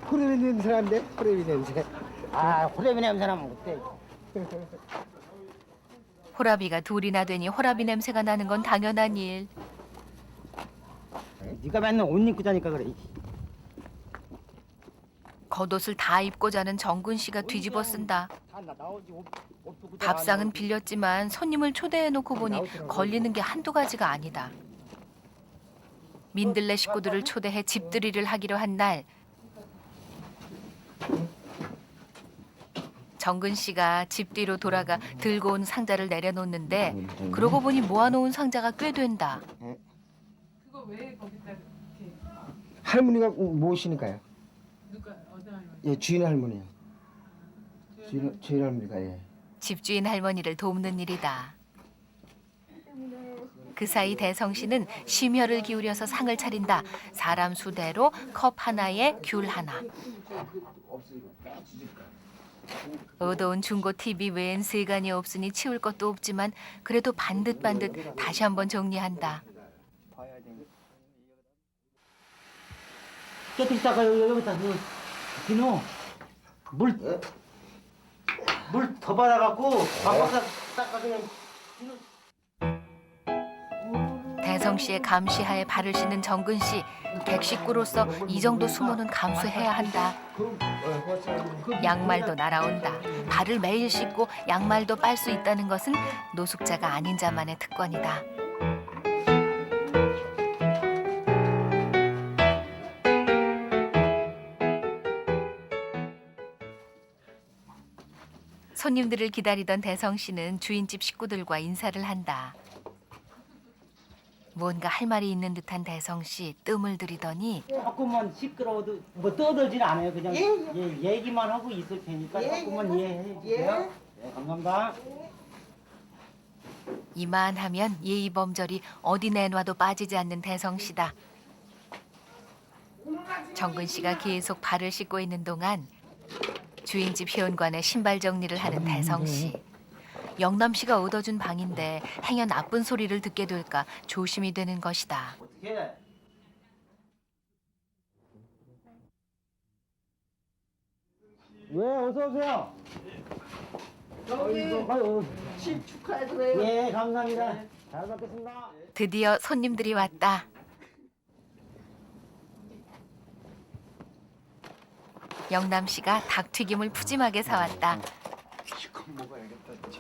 호레비 냄새 난데? 호레비 냄새. 아, 호레비 냄새 나면 어때? 호라비가 둘이나 되니 호라비 냄새가 나는 건 당연한 일. 네가 맨날 옷 입고 자니까 그래. 겉옷을 다 입고 자는 정근 씨가 뒤집어 쓴다. 다 밥상은 빌렸지만 손님을 초대해놓고 보니 걸리는 게 한두 가지가 아니다. 민들레 식구들을 초대해 집들이를 하기로 한 날, 정근 씨가 집 뒤로 돌아가 들고 온 상자를 내려놓는데 그러고 보니 모아놓은 상자가 꽤 된다. 그거 왜 거기다 이렇게 할머니가 모시니까요. 누가 어떤 할머니? 예, 주인 할머니요. 주인 할머니가 예. 집주인 할머니를 돕는 일이다. 그 사이 대성 씨는 심혈을 기울여서 상을 차린다. 사람 수대로 컵 하나에 귤 하나. 의도운 중고 TV 외엔 세간이 없으니 치울 것도 없지만 그래도 반듯반듯 다시 한번 정리한다. 깨끗이 닦아요. 여기다 비누 물 더 받아갖고 바꿔서 닦아 그냥. 대성 씨의 감시하에 발을 씻는 정근 씨. 객식구로서 이 정도 수모는 감수해야 한다. 양말도 날아온다. 발을 매일 씻고 양말도 빨 수 있다는 것은 노숙자가 아닌 자만의 특권이다. 손님들을 기다리던 대성 씨는 주인집 식구들과 인사를 한다. 뭔가 할 말이 있는 듯한 대성 씨 뜸을 들이더니 조금만 시끄러워도 뭐 떠들진 않아요. 그냥 예, 얘기만 하고 있을 테니까 조금만 이해해 주세요. 네, 감사합니다. 이만하면 예의범절이 어디 내놔도 빠지지 않는 대성 씨다. 정근 씨가 계속 발을 씻고 있는 동안 주인집 회원관의 신발 정리를 하는 대성 씨. 영남 씨가 얻어준 방인데 행여 나쁜 소리를 듣게 될까 조심이 되는 것이다. 어떻게? 왜 어서 오세요. 아유, 축하해드려요. 예, 감사합니다. 잘 먹겠습니다. 드디어 손님들이 왔다. 영남 씨가 닭튀김을 푸짐하게 사왔다. 이거 먹어야겠다 진짜.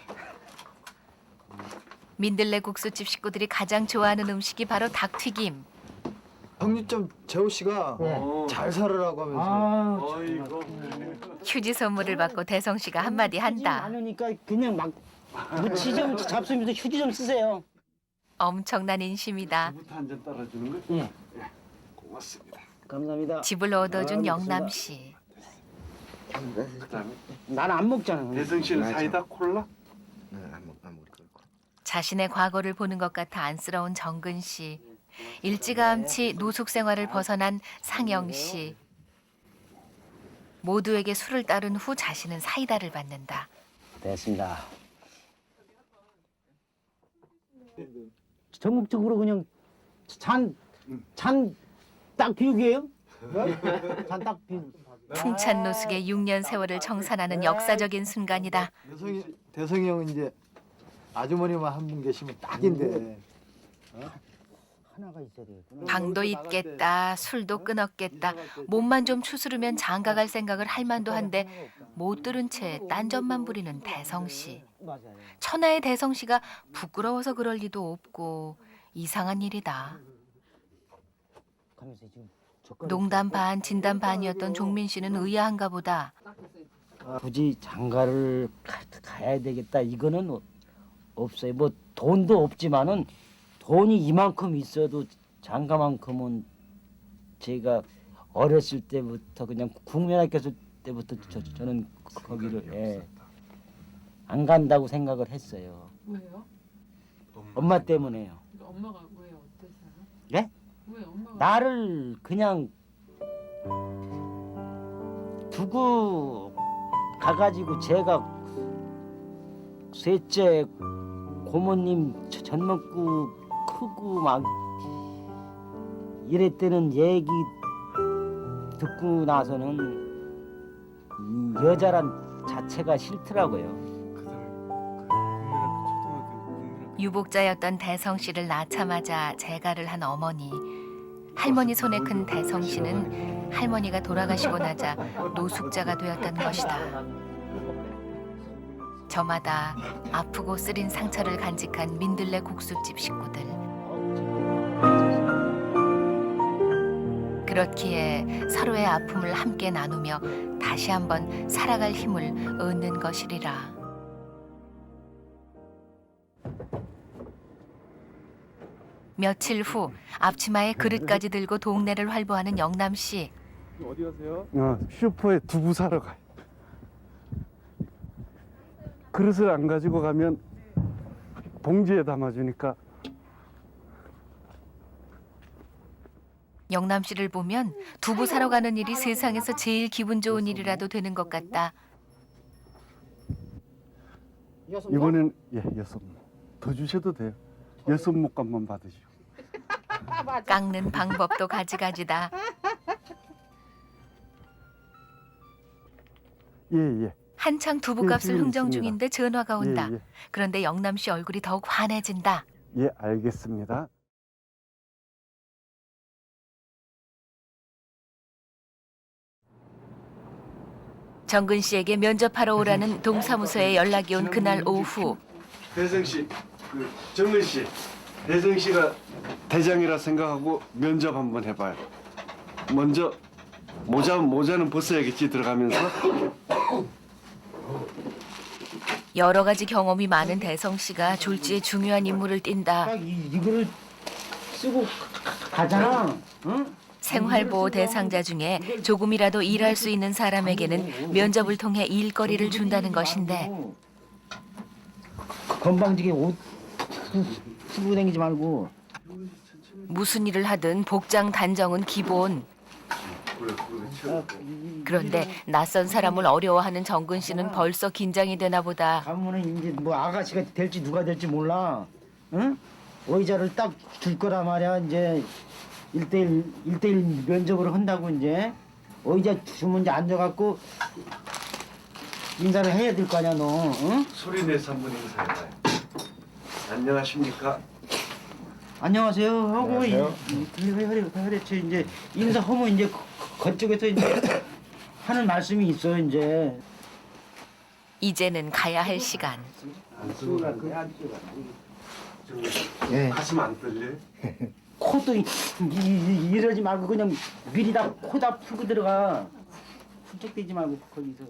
민들레 국수집 식구들이 가장 좋아하는 음식이 바로 닭튀김. 형님 재호 씨가 잘 살으라고 하면서. 아, 어이구. 휴지 선물을 받고 대성 씨가 한마디 한다. 많으니까 그냥 막 무치 좀 잡수면서 휴지 좀 쓰세요. 엄청난 인심이다. 누구부터 한 잔 따라주는 거? 예, 고맙습니다. 감사합니다. 집을 얻어준 영남 씨. 그다음에 난 안 먹잖아. 대성 씨는 사이다 콜라? 네, 안 먹을 거. 자신의 과거를 보는 것 같아 안쓰러운 정근 씨. 일찌감치 노숙 생활을 벗어난 상영 씨. 모두에게 술을 따른 후 자신은 사이다를 받는다. 됐습니다. 전국적으로 그냥 잔딱 비우게요? 잔딱 비우. 풍찬 노숙의 6년 세월을 정산하는 역사적인 순간이다. 대성이 형은 이제 아주머니만 한 분 계시면 딱인데. 하나가 있어야 되겠구나. 방도 있겠다, 술도 끊었겠다. 몸만 좀 추스르면 장가갈 생각을 할 만도 한데 못 들은 채 딴전만 부리는 대성 씨. 맞아요. 천하의 대성 씨가 부끄러워서 그럴 리도 없고 이상한 일이다. 가면서 지금 농담 반 진담 반이었던 종민 씨는 의아한가 보다. 굳이 장가를 가야 되겠다 이거는 없어요. 뭐 돈도 없지만은 돈이 이만큼 있어도 장가만큼은 제가 어렸을 때부터 그냥 국민학교 때부터 저는 거기를 안 간다고 생각을 했어요. 왜요? 엄마 때문에요. 그러니까 엄마가 왜 어때서요? 예? 왜 엄마가? 나를 그냥 두고 가가지고 제가 셋째 고모님 젖 먹고 크고 막 이랬다는 얘기 듣고 나서는 이 여자란 자체가 싫더라고요. 유복자였던 대성 씨를 낳자마자 재가를 한 어머니. 할머니 손에 큰 대성 씨는 할머니가 돌아가시고 나자 노숙자가 되었다는 것이다. 저마다 아프고 쓰린 상처를 간직한 민들레 국수집 식구들. 그렇기에 서로의 아픔을 함께 나누며 다시 한번 살아갈 힘을 얻는 것이리라. 며칠 후 앞치마에 그릇까지 들고 동네를 활보하는 영남 씨. 어디 가세요? 슈퍼에 두부 사러 가요. 그릇을 안 가지고 가면 봉지에 담아주니까. 영남 씨를 보면 두부 사러 가는 일이 세상에서 제일 기분 좋은 일이라도 되는 것 같다. 이번엔 6목. 더 주셔도 돼요. 6목값만 받으시오. 깎는 방법도 가지가지다. 예. 한창 두부값을 지금 흥정 있습니다. 중인데 전화가 온다. 예. 그런데 영남 씨 얼굴이 더욱 환해진다. 예, 알겠습니다. 정근 씨에게 면접하러 오라는 동사무소에 연락이 온 그날 오후. 대성 씨, 정은 씨, 대성 씨가 대장이라 생각하고 면접 한번 해봐요. 먼저 모자는 벗어야겠지 들어가면서. 여러 가지 경험이 많은 대성 씨가 졸지에 중요한 임무를 띈다. 딱 이거를 쓰고 가잖아. 응? 생활보호 대상자 중에 조금이라도 일할 수 있는 사람에게는 면접을 통해 일거리를 준다는 것인데 건방지게 옷 쓰고 다니지 말고. 무슨 일을 하든 복장 단정은 기본. 그런데 낯선 사람을 어려워하는 정근 씨는 벌써 긴장이 되나 보다. 가면은 이제 뭐 아가씨가 될지 누가 될지 몰라. 응? 의자를 딱 줄 거라 말이야. 이제 1대1 면접을 한다고 이제 의자 주면 이제 앉아갖고 인사를 해야 될 거 아니야 너. 응? 소리 내서 한번 인사해봐요. 안녕하십니까? 안녕하세요 하고 안녕하세요. 그렇지 이제 인사하면 이제 그쪽에서 이제 하는 말씀이 있어 이제. 이제는 가야 할 시간. 안 쓰고 예. 가슴 안 떨려요? 코도 이러지 말고 그냥 미리 다 코 다 풀고 들어가. 훌쩍대지 말고 거기서.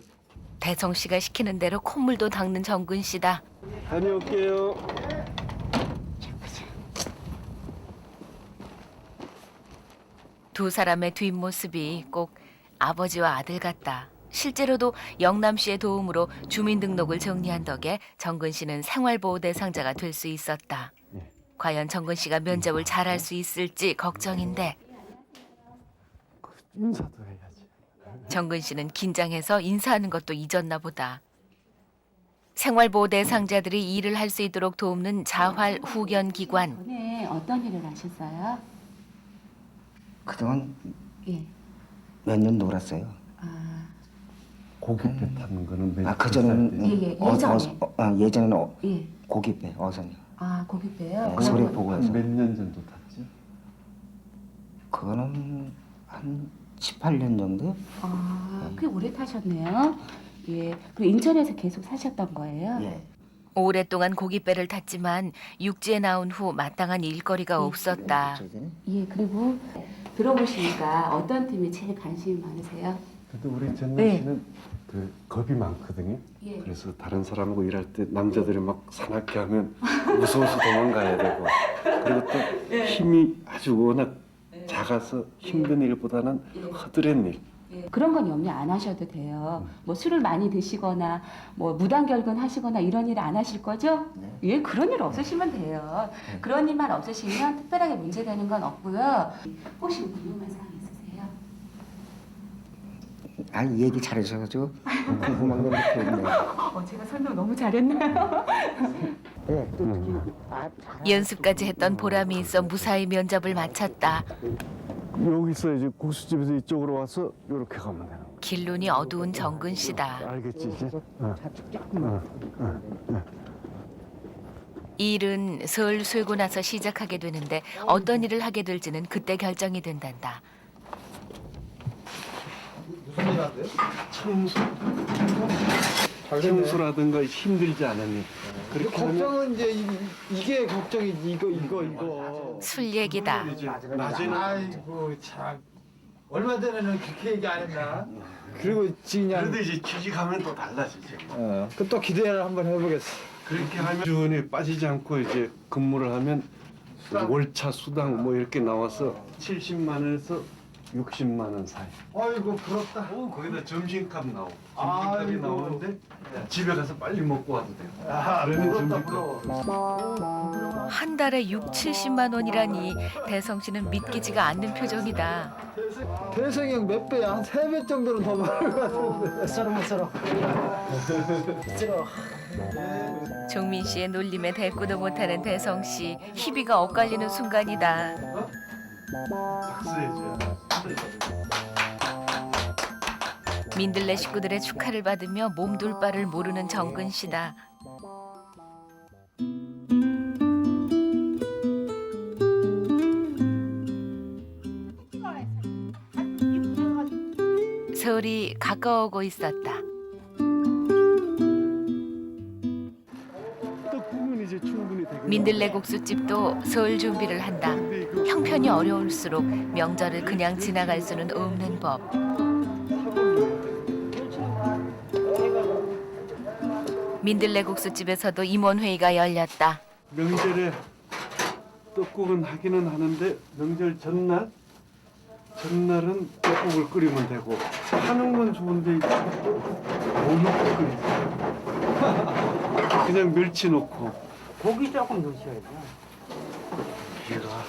대성 씨가 시키는 대로 콧물도 닦는 정근 씨다. 다녀올게요. 두 사람의 뒷모습이 꼭 아버지와 아들 같다. 실제로도 영남 씨의 도움으로 주민등록을 정리한 덕에 정근 씨는 생활보호 대상자가 될 수 있었다. 과연 정근 씨가 면접을 잘할 수 있을지 걱정인데 인사도 해야지. 정근 씨는 긴장해서 인사하는 것도 잊었나 보다. 생활보호 대상자들이 일을 할 수 있도록 돕는 자활 후견 기관. 전에 어떤 일을 하셨어요? 그동안 예. 몇 년 놀았어요. 아, 고깃배 타는 거는 아, 그전에는 예, 예전에. 예전에는 예. 고깃배 어선이요. 아, 고깃배요? 네, 소리 보고해서. 몇 년 정도 탔죠? 그거는 한 18년 정도? 아, 꽤 오래 타셨네요. 예. 그리고 인천에서 계속 사셨던 거예요? 예. 오랫동안 고깃배를 탔지만 육지에 나온 후 마땅한 일거리가 없었다. 예, 그리고 들어보시니까 어떤 팀이 제일 관심이 많으세요? 근데 우리 전남 네. 씨는 겁이 많거든요. 예. 그래서 다른 사람하고 일할 때 남자들이 막 사납게 하면 무서워서 도망가야 되고, 그리고 또 힘이 아주 워낙 작아서 힘든 일보다는 허드렛 일. 그런 건 염려 안 하셔도 돼요. 뭐 술을 많이 드시거나 뭐 무단결근 하시거나 이런 일 안 하실 거죠? 네. 예, 그런 일 없으시면 돼요. 그런 일만 없으시면 특별하게 문제되는 건 없고요. 혹시 궁금한 사항 있으세요? 아니 얘기 잘해주셔가지고 궁금한 건 없네요. 제가 설명 너무 잘했나요? 네, 또 특히 연습까지 했던 보람이 있어 무사히 면접을 마쳤다. 여기서 이제 국수집에서 이쪽으로 와서 이렇게 가면 되는 거야. 길눈이 어두운 정근 씨다. 알겠지 이제? 일은 설 쇠고 나서 시작하게 되는데 어떤 일을 하게 될지는 그때 결정이 된단다. 무슨 일 한대요? 청소. 청소라든가 힘들지 않으니. 그렇게 하면 걱정은 이제 이게 걱정이지 이거. 술 얘기다. 이제 낮에는 아이고 참. 얼마 전에는 그렇게 얘기 안 했나? 그리고 지금 그냥 그래도 이제 취직하면 또 달라지죠. 또 기대를 한번 해보겠어. 그렇게 하면 주원에 빠지지 않고 이제 근무를 하면 월차 수당 뭐 이렇게 나와서 70만 원에서 60만 원 사이. 아이고 부럽다. 거기다 점심값 나오고 아이고. 점심값이 나오는데 집에 가서 빨리 먹고 와도 돼요. 아, 그러면 부럽다 점심값. 부러워. 한 달에 60~70만 원이라니 대성 씨는 믿기지가 않는 표정이다. 대성이 형 몇 배야? 한 3배 정도는 더 많을 것 같은데. 썰어. 종민 씨의 놀림에 대꾸도 못하는 대성 씨, 희비가 엇갈리는 순간이다. 박수해줘요. 민들레 식구들의 축하를 받으며 몸둘 바를 모르는 정근 씨다. 세월이 가까워오고 있었다. 떡국은 이제 충분히 되고. 민들레 국수집도 설 준비를 한다. 근데 이거 형편이 어려울수록 명절을 그냥 지나갈 수는 없는 법. 민들레 국수집에서도 임원회의가 열렸다. 명절에 떡국은 하기는 하는데 명절 전날은 떡국을 끓이면 되고 하는 건 좋은데 뭐 넣고 끓이지? 그냥 멸치 넣고 고기 조금 넣으셔야 돼. 얘가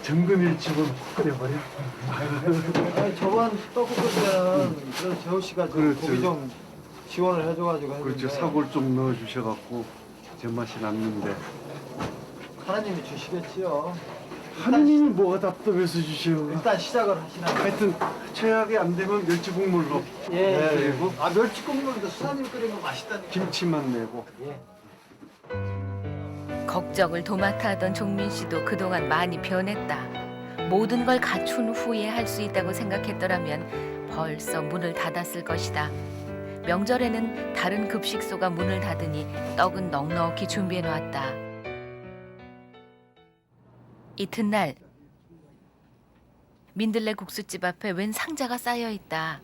정근일 집어넣고 끓여버려. 아니, 저번 떡국 때는 그래서 재호 씨가 좀 그렇죠. 고기 좀 지원을 해줘가지고 했는데 그렇죠. 사골 좀 넣어주셔갖고 제맛이 났는데 하나님이 주시겠지요. 하느님이 뭐가 답답해서 주셔. 일단 시작을 하시나. 하여튼 최악이 안 되면 멸치 국물로 예. 그리고 아 멸치 국물도 수사님 끓이면 맛있다니까. 김치만 내고. 걱정을 도맡아 하던 종민 씨도 그동안 많이 변했다. 모든 걸 갖춘 후에 할 수 있다고 생각했더라면 벌써 문을 닫았을 것이다. 명절에는 다른 급식소가 문을 닫으니 떡은 넉넉히 준비해 놨다. 이튿날 민들레 국수집 앞에 웬 상자가 쌓여 있다.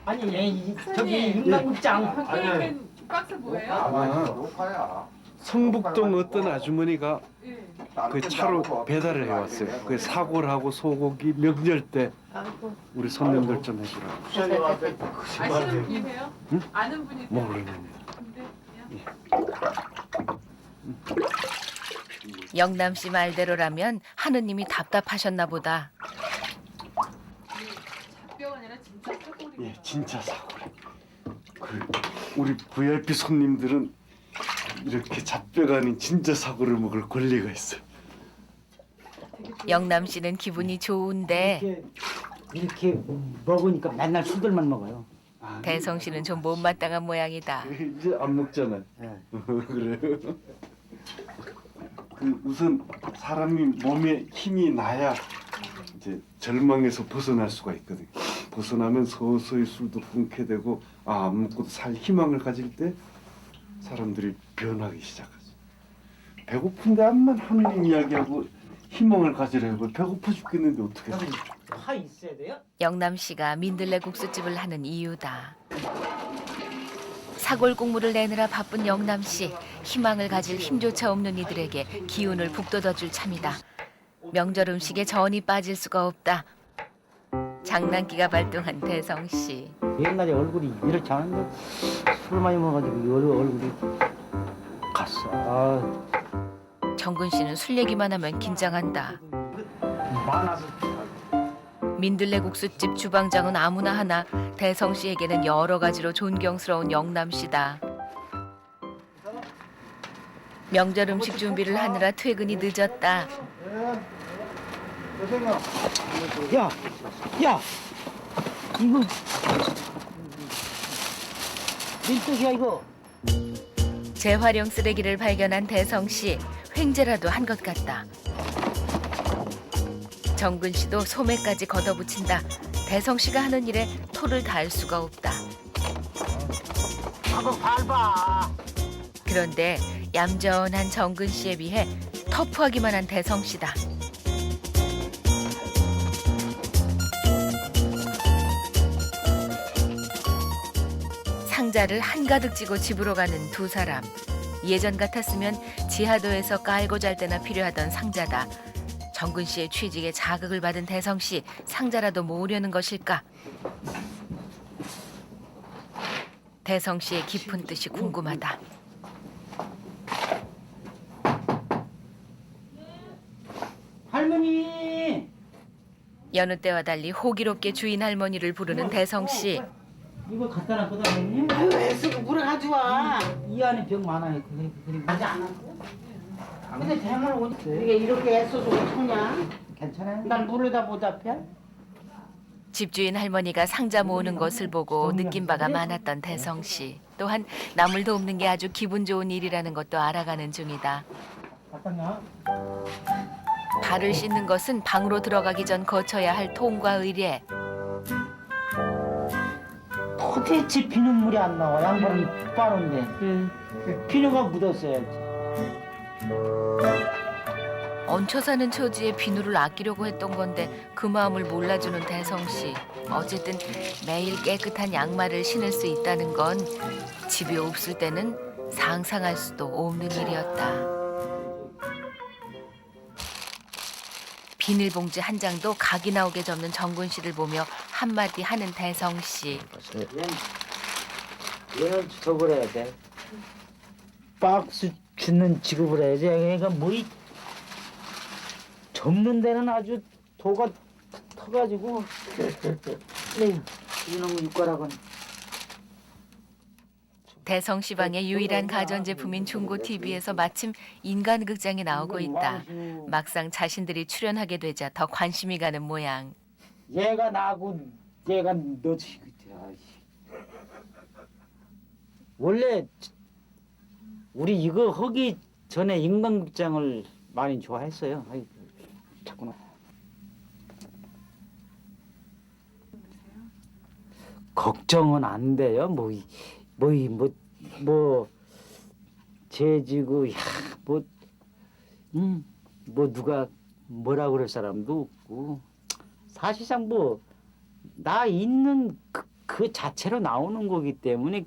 아니 저기 인간극장. 밖에 있는 박스 뭐예요? 아, 성북동 어떤 아주머니가 예. 그 차로 배달을 해왔어요. 그 사골하고 소고기 명절 때 우리 손님들 좀 해주라고. 아시는 분이세요? 응? 아는 분이세요? 모르는. 근데 그냥 영남 씨 말대로라면 하느님이 답답하셨나 보다. 잡뼈가 아니라 진짜 사골이. 예, 진짜 사골이. 그 우리 VIP 손님들은 이렇게 잡뼈가 아닌 진짜 사골을 먹을 권리가 있어요. 영남 씨는 기분이 좋은데 이렇게 먹으니까 맨날 술들만 먹어요. 대성 씨는 좀 못마땅한 모양이다. 이제 안 먹잖아요. 네. 그래요. 그 우선 사람이 몸에 힘이 나야 이제 절망에서 벗어날 수가 있거든요. 벗어나면 서서히 술도 끊게 되고 안 먹고도 살 희망을 가질 때 사람들이 변하기 시작하죠. 배고픈데 암만 하느님 이야기하고 희망을 가지려고 배고파 죽겠는데 어떻게 해? 화 있어야 돼요? 영남 씨가 민들레 국수집을 하는 이유다. 사골 국물을 내느라 바쁜 영남 씨, 희망을 가질 힘조차 없는 이들에게 기운을 북돋아줄 참이다. 명절 음식에 전이 빠질 수가 없다. 장난기가 발동한 대성 씨. 옛날에 얼굴이 이렇지 않은데 술 많이 먹어가지고 얼굴이 갔어. 정근 씨는 술 얘기만 하면 긴장한다. 많아서 민들레 국수집 주방장은 아무나 하나, 대성 씨에게는 여러 가지로 존경스러운 영남 씨다. 명절 음식 준비를 하느라 퇴근이 늦었다. 야 이거 밀떡이야 이거. 재활용 쓰레기를 발견한 대성 씨, 횡재라도 한 것 같다. 정근 씨도 소매까지 걷어붙인다. 대성 씨가 하는 일에 토를 달 수가 없다. 한번 밟아. 그런데 얌전한 정근 씨에 비해 터프하기만 한 대성 씨다. 상자를 한가득 쥐고 집으로 가는 두 사람. 예전 같았으면 지하도에서 깔고 잘 때나 필요하던 상자다. 정근 씨의 취직에 자극을 받은 대성 씨, 상자라도 모으려는 것일까? 대성 씨의 깊은 뜻이 궁금하다. 할머니. 여느 때와 달리 호기롭게 주인 할머니를 부르는 대성 씨. 이거 갖다 놨거든 할머니. 아유 애쓰고 물어 가져와. 이 안에 병 많아요. 그래. 아직 안 왔어? 근데 병을 어떻게 이렇게 애써서 어쩌냐? 괜찮아요. 난 물에다 못 앞에? 집주인 할머니가 상자 모으는 것을 보고 느낀 바가 많았던 대성 씨. 또한 남을 돕는 게 아주 기분 좋은 일이라는 것도 알아가는 중이다. 잠깐요. 발을 씻는 것은 방으로 들어가기 전 거쳐야 할 통과 의례. 도대체 비눗물이 안 나와. 양반이 빠른데. 비누가 묻었어야지. 얹혀 사는 처지에 비누를 아끼려고 했던 건데 그 마음을 몰라주는 대성 씨. 어쨌든 매일 깨끗한 양말을 신을 수 있다는 건 집이 없을 때는 상상할 수도 없는 일이었다. 비닐봉지 한 장도 각이 나오게 접는 정근 씨를 보며 한마디 하는 대성 씨. 얘는 저걸 해야 돼. 박스 주는 지급을 해야지. 그러니까 물이 접는 데는 아주 도가 터가지고. 네, 이놈의 육가락은. 대성 씨 방의 유일한 가전제품인 중고 TV에서 마침 인간극장이 나오고 있다. 막상 자신들이 출연하게 되자 더 관심이 가는 모양. 얘가 나고 얘가 너지. 원래 우리 이거 하기 전에 인간극장을 많이 좋아했어요. 아이, 자꾸나. 걱정은 안 돼요. 뭐 재지고 뭐 누가 뭐라 그럴 사람도 없고 사실상 뭐 나 있는 그 자체로 나오는 거기 때문에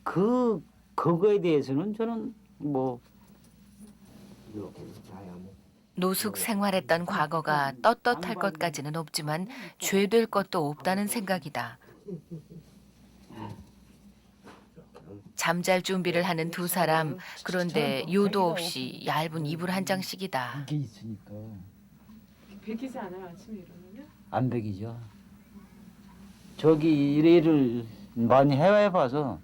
그거에 대해서는 저는 뭐 노숙 생활했던 과거가 떳떳할 것까지는 없지만 죄될 것도 없다는 생각이다. 잠잘 준비를 하는 두 사람. 그런데 요도 없이 얇은 이불 한 장씩이다. 이게 있으니까 베기지 않아요 아침에 일어나면? 안 베기죠. 저기 일을 많이 해봐서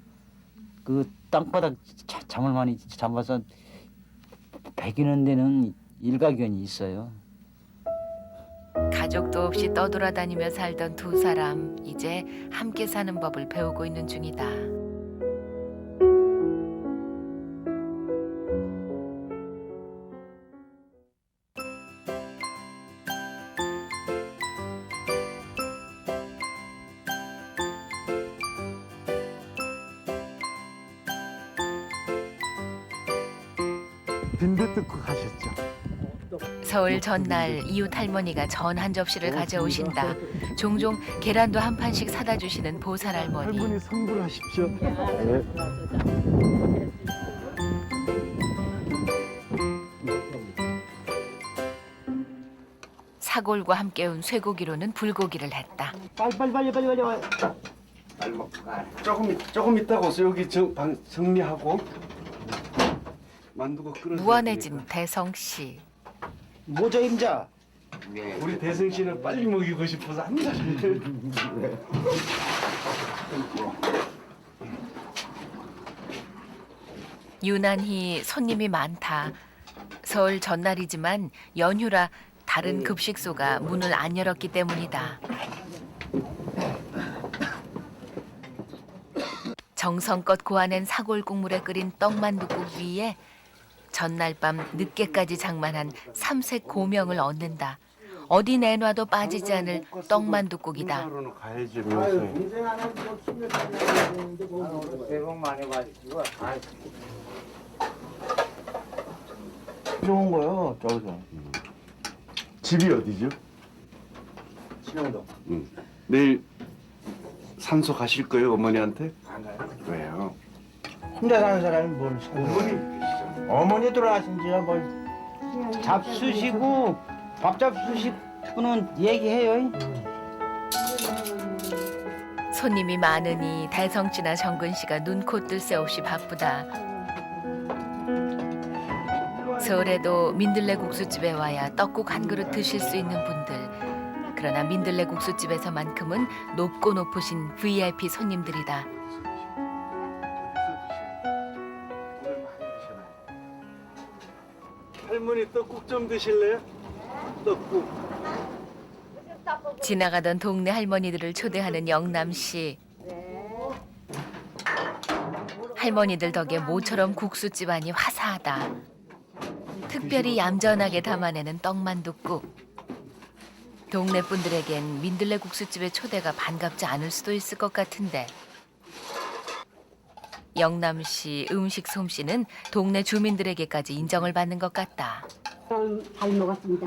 그 땅바닥 잠을 많이 잠아서 베기는 데는 일가견이 있어요. 가족도 없이 떠돌아다니며 살던 두 사람. 이제 함께 사는 법을 배우고 있는 중이다. 빈대 뜯고 가셨죠? 서울 전날 이웃 할머니가 전 한 접시를 가져오신다. 종종 계란도 한 판씩 사다 주시는 보살 할머니. 할머니 성불하십시오. 네. 사골과 함께 온 쇠고기로는 불고기를 했다. 빨리. 조금 있다가 오세요. 여기 방 정리하고 만두가 끓어. 무안해진 대성 씨. 뭐죠 임자? 우리 대성 씨는 빨리 먹이고 싶어서 한 달을. 유난히 손님이 많다. 설 전날이지만 연휴라 다른 급식소가 문을 안 열었기 때문이다. 정성껏 고아낸 사골 국물에 끓인 떡만둣국 위에 전날 밤 늦게까지 장만한 삼색 고명을 얹는다. 어디 내놔도 빠지지 않을 떡만둣국이다. 하루는 가야지 묘소에. 동생 하나 뭐 키를 살려는데 뭐 새해 복 많이 받으시고. 좋은 거요, 저기서. 집이 어디죠? 신영동. 내일 산소 가실 거예요, 어머니한테? 안 가요? 왜요? 혼자 사는 사람이 뭘 어머니 돌아가신 지야 뭘 잡수시고 밥 잡수시고는 얘기해요. 손님이 많으니 대성 씨나 정근 씨가 눈코 뜰 새 없이 바쁘다. 서울에도 민들레 국수집에 와야 떡국 한 그릇 드실 수 있는 분들. 그러나 민들레 국수집에서만큼은 높고 높으신 VIP 손님들이다. 할머니 떡국 좀 드실래요? 떡국. 지나가던 동네 할머니들을 초대하는 영남 씨. 할머니들 덕에 모처럼 국수집 안이 화사하다. 특별히 얌전하게 담아내는 떡만둣국. 동네 분들에겐 민들레 국수집의 초대가 반갑지 않을 수도 있을 것 같은데 영남 씨 음식 솜씨는 동네 주민들에게까지 인정을 받는 것 같다. 잘 먹었습니다.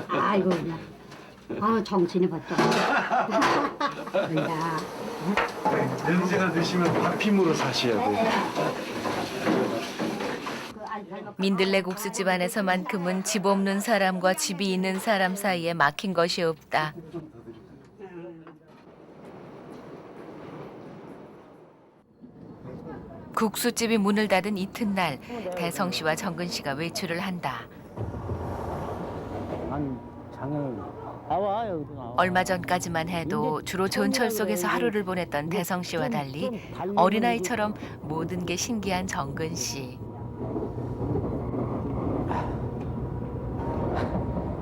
아이고, 정신이 번쩍. 야, 연세가 드시면 밥 힘으로 사셔야 돼요. 민들레 국수집 안에서만큼은 집 없는 사람과 집이 있는 사람 사이에 막힌 것이 없다. 국수집이 문을 닫은 이튿날 대성 씨와 정근 씨가 외출을 한다. 얼마 전까지만 해도 주로 전철 속에서 하루를 보냈던 대성 씨와 달리 어린아이처럼 모든 게 신기한 정근 씨.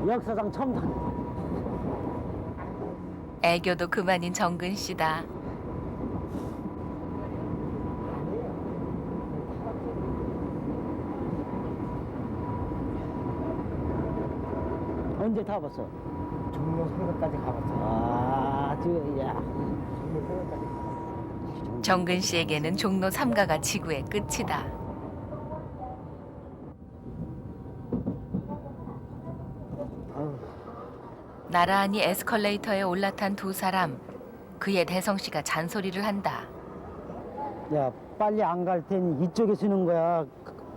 역사상 처음 다. 애교도 그만인 정근 씨다. 언제 타봤어? 종로 3가까지 가봤어. 아, 야. 정근 씨에게는 종로 3가가 지구의 끝이다. 나란히 에스컬레이터에 올라탄 두 사람. 그의 대성 씨가 잔소리를 한다. 야, 빨리 안 갈 테니 이쪽에 쓰는 거야.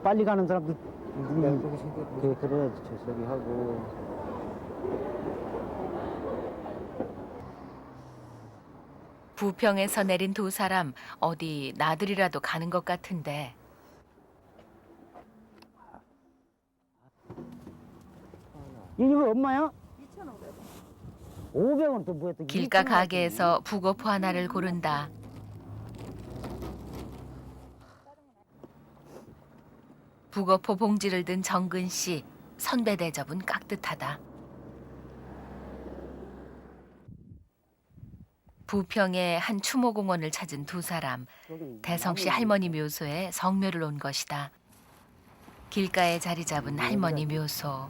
빨리 가는 사람들. 그래, 저 소리 하고. 부평에서 내린 두 사람 어디 나들이라도 가는 것 같은데 이거 얼마야? 500원 또 뭐야 또 길가 가게에서 북어포 하나를 고른다. 북어포 봉지를 든 정근 씨 선배 대접은 깍듯하다. 부평의 한 추모공원을 찾은 두 사람. 대성 씨 할머니 묘소에 성묘를 온 것이다. 길가에 자리 잡은 할머니 묘소.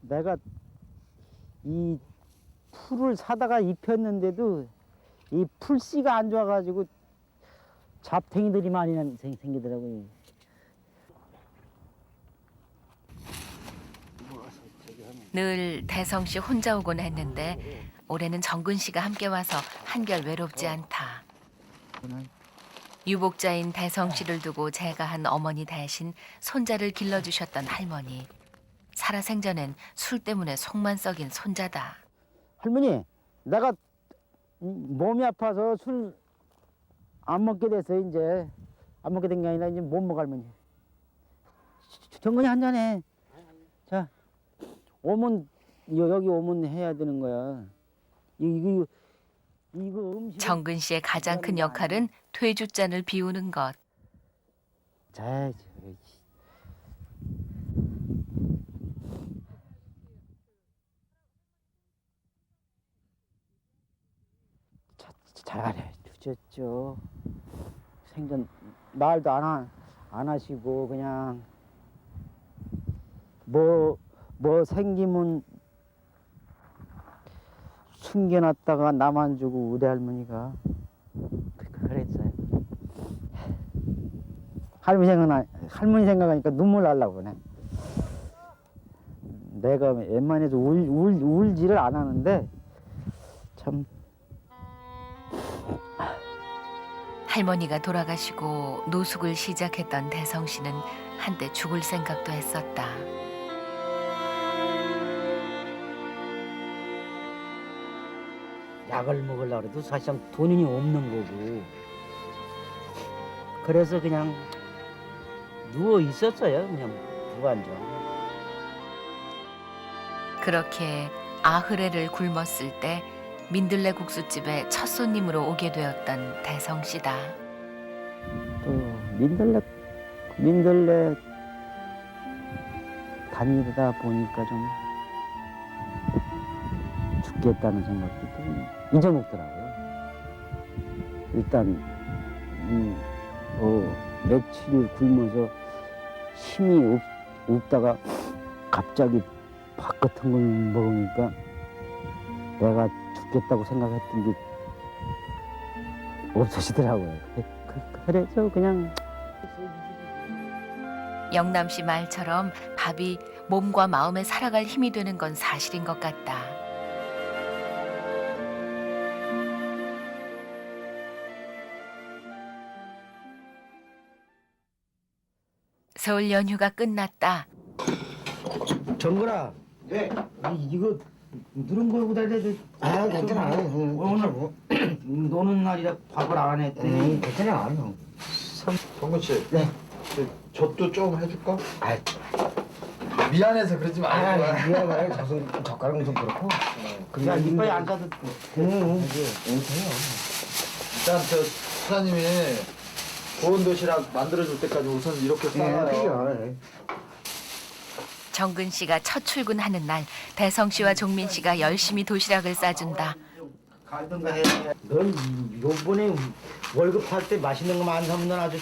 내가 이 풀을 사다가 입혔는데도 이 풀씨가 안 좋아가지고 잡탱이들이 많이 생기더라고요. 늘 대성 씨 혼자 오곤 했는데 올해는 정근 씨가 함께 와서 한결 외롭지 않다. 유복자인 대성 씨를 두고 제가한 어머니 대신 손자를 길러주셨던 할머니. 살아생전엔 술 때문에 속만 썩인 손자다. 할머니, 내가 몸이 아파서 술 안 먹게 됐어요. 이제 안 먹게 된 게 아니라 이제 못 먹어 할머니. 정근이 한 잔해. 자, 오면 여기 오면 해야 되는 거야. 이거 음식. 정근 씨의 가장 큰 역할은 퇴주잔을 비우는 것. 자, 잘해 주셨죠. 생전 말도 안 하시고 그냥 뭐 생기면 숨겨놨다가 나만 주고 우리 할머니가 그랬어요. 할머니 생각하니까 눈물 나려고 그러네. 내가 웬만해서 울지를 안 하는데 참. 할머니가 돌아가시고 노숙을 시작했던 대성 씨는 한때 죽을 생각도 했었다. 약을 먹으려고 해도 사실상 돈이 없는 거고 그래서 그냥 누워 있었어요. 그냥 무관정. 그렇게 아흐레를 굶었을 때 민들레 국수집에 첫 손님으로 오게 되었던 대성 씨다. 또 민들레 다니다 보니까 좀 죽겠다는 생각도 좀 잊어먹더라고요. 일단 며칠 굶어서 힘이 없다가 갑자기 밥 같은 걸 먹으니까 내가 죽겠다고 생각했던 게 없어지더라고요. 그래서 그냥 영남 씨 말처럼 밥이 몸과 마음에 살아갈 힘이 되는 건 사실인 것 같다. 서울 연휴가 끝났다. 정근아. 네. 이거 누른 걸고 다녀야 돼. 아, 괜찮아. 오늘 노는 날이라 밥을 안 했더니 괜찮아, 형. 정근 씨. 네. 젖도 좀 해줄까? 아, 미안해서 그러지 말고. 미안해. 젓가락은 좀 그렇고. 야 이빨이 안 가도 괜찮아요. 일단 수사님이 고운 도시락 만들어줄 때까지 우선 이렇게 싸요. 정근 씨가 첫 출근하는 날 대성 씨와 종민 씨가 열심히 도시락을 싸준다. 가든가 해. 넌 요번에 월급 탈 때 맛있는 거 많이 사면 넌 아주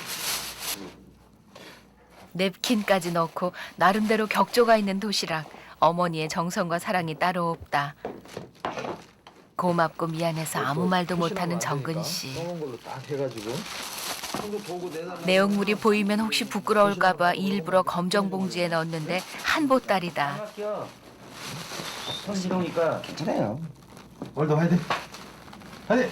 냅킨까지 넣고 나름대로 격조가 있는 도시락. 어머니의 정성과 사랑이 따로 없다. 고맙고 미안해서 아무 말도 못하는 정근 씨. 써놓은 걸로 딱 해가지고. 내용물이 보이면 혹시 부끄러울까 봐 일부러 검정 봉지에 넣었는데 한 보따리다. 손지렁이니까 괜찮아요. 오늘도 화이팅. 화이팅.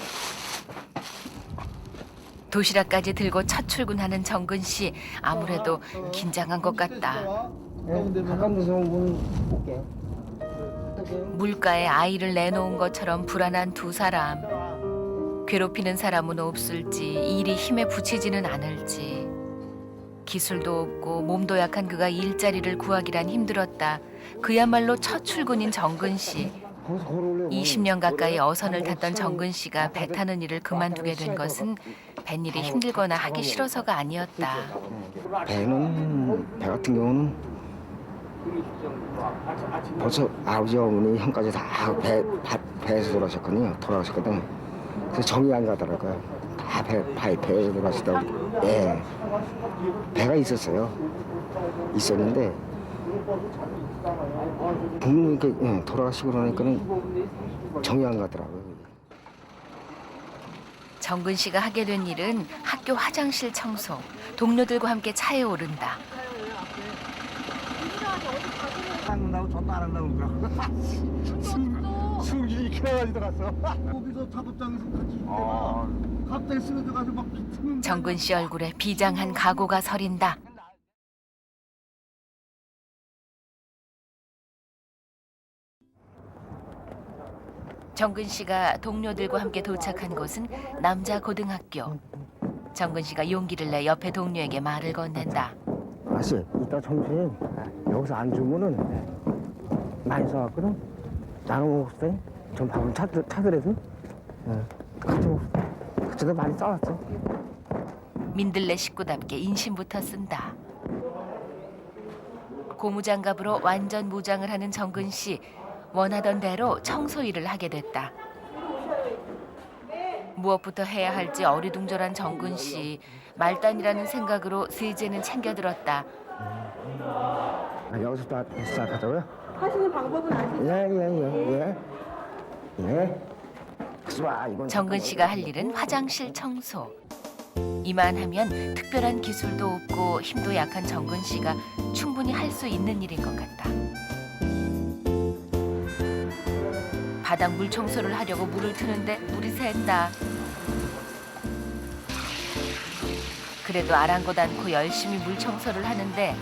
도시락까지 들고 첫 출근하는 정근 씨. 아무래도 긴장한 것 같다. 가까운 데서 볼게요. 물가에 아이를 내놓은 것처럼 불안한 두 사람. 괴롭히는 사람은 없을지 일이 힘에 부치지는 않을지. 기술도 없고 몸도 약한 그가 일자리를 구하기란 힘들었다. 그야말로 첫 출근인 정근 씨. 20년 가까이 어선을 탔던 정근 씨가 배 타는 일을 그만두게 된 것은 뱃일이 힘들거나 하기 싫어서가 아니었다. 배 같은 경우는 벌써 아버지 어머니 형까지 다 배에서 돌아가셨거든요. 그래서 정이 안 가더라고요. 다 배에서 돌아가시다고. 예. 배가 있었는데 부모님께 돌아가시고 그러니까는 정이 안 가더라고요. 정근 씨가 하게 된 일은 학교 화장실 청소. 동료들과 함께 차에 오른다. 안 한다고 저도 안 한다고 그러고. 승진이 키워가지고 갔어. 거기서 작업장에서 같이 있다가 갑자기 쓰러져가지고 막 비트는. 정근 씨 얼굴에 비장한 각오가 서린다. 정근 씨가 동료들과 함께 도착한 곳은 남자 고등학교. 정근 씨가 용기를 내 옆에 동료에게 말을 건넨다. 아씨, 이따 점심 여기서 안 주면은 많이 써왔거든. 나눠 먹을 때 좀 밥은 차더라도 같이 먹을 때 그때도 많이 싸웠어. 민들레 식구답게 인심부터 쓴다. 고무장갑으로 완전 무장을 하는 정근 씨. 원하던 대로 청소 일을 하게 됐다. 무엇부터 해야 할지 어리둥절한 정근 씨. 말단이라는 생각으로 세제는 챙겨들었다. 아, 여기서부터 시작하자고요? 하시는 방법은 아시죠? 예. 좋아, 이건 정근 씨가 할 일은 화장실 청소. 이만하면 특별한 기술도 없고 힘도 약한 정근 씨가 충분히 할 수 있는 일인 것 같다. 바닥 물 청소를 하려고 물을 트는데 물이 샌다. 그래도 아랑곳 않고 열심히 물 청소를 하는데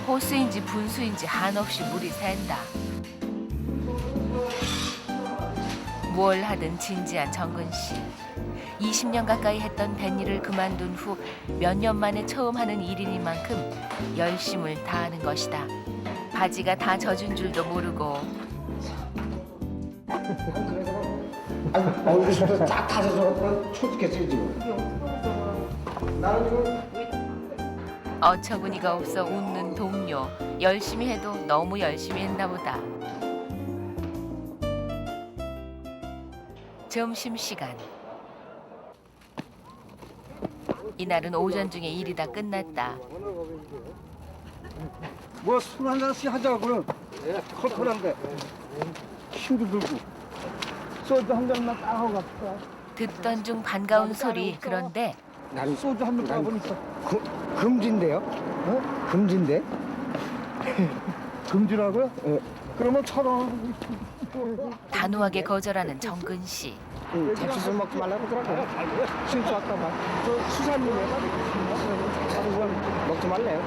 호수인지 분수인지 한없이 물이 샌다. 뭘 하든 진지한 정근 씨. 20년 가까이 했던 뱃일을 그만둔 후 몇 년 만에 처음 하는 일인 만큼 열심을 다하는 것이다. 바지가 다 젖은 줄도 모르고 어디서부터 쫙 타서 초죽겠어요 지금. 나는 지금 어처구니가 없어 웃는 동료. 열심히 해도 너무 열심히 했나 보다. 점심시간. 이날은 오전 중에 일이 다 끝났다. 뭐 술 한 잔씩 하자고요. 컬컬한데 힘도 들고 소주 한 잔만 딱 하고 갑시다. 듣던 중 반가운 소리. 그런데 나는 소주 한 잔 따보니까 금지인데요? 금지인데? 금지라고요? 그러면 1,000원. 단호하게 거절하는 정근 씨. 잡수술 먹지 말라고 그러더라고요. 진짜 아까 저 수산물에 먹지 말래요.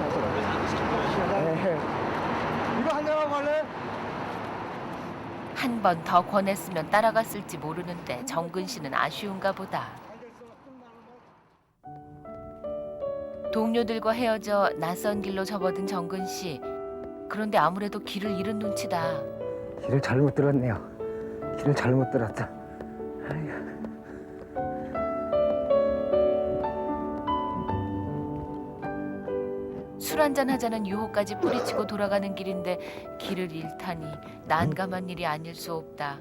이거 한 잔하고 갈래? 한 번 더 권했으면 따라갔을지 모르는데 정근 씨는 아쉬운가 보다. 동료들과 헤어져 낯선 길로 접어든 정근 씨. 그런데 아무래도 길을 잃은 눈치다. 길을 잘못 들었네요. 길을 잘못 들었다. 술 한잔 하자는 유혹까지 뿌리치고 돌아가는 길인데 길을 잃다니 난감한 일이 아닐 수 없다.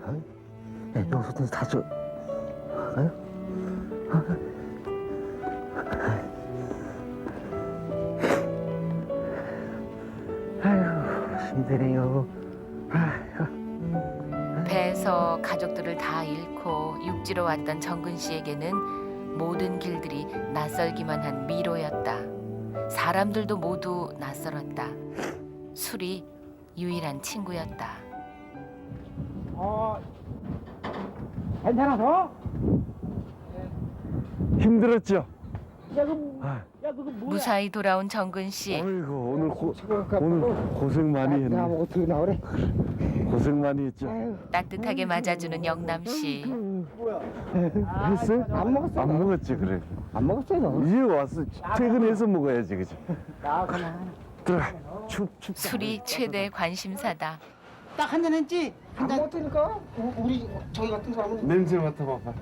여기서부터 다쳐. 아유, 힘드네요. 배에서 가족들을 다 잃고 육지로 왔던 정근 씨에게는 모든 길들이 낯설기만 한 미로였다. 사람들도 모두 낯설었다. 술이 유일한 친구였다. 괜찮아서? 힘들었죠? 무사히 돌아온 정근 씨. 어이구 오늘 고생 많이 했네. 어떻게 나오래? 고생 많이 했죠. 따뜻하게 맞아주는 영남 씨. 했어요? 안 먹었어. 안 먹었지 그래. 안 먹었어요, 너. 이제 와서 퇴근해서 먹어야지 그지? 나 그만. 들어가. 춥. 술이 최대 관심사다. 딱 한 잔 했지? 안 먹었다니까? 우리 저희 같은 사람은 냄새 맡아봐봐.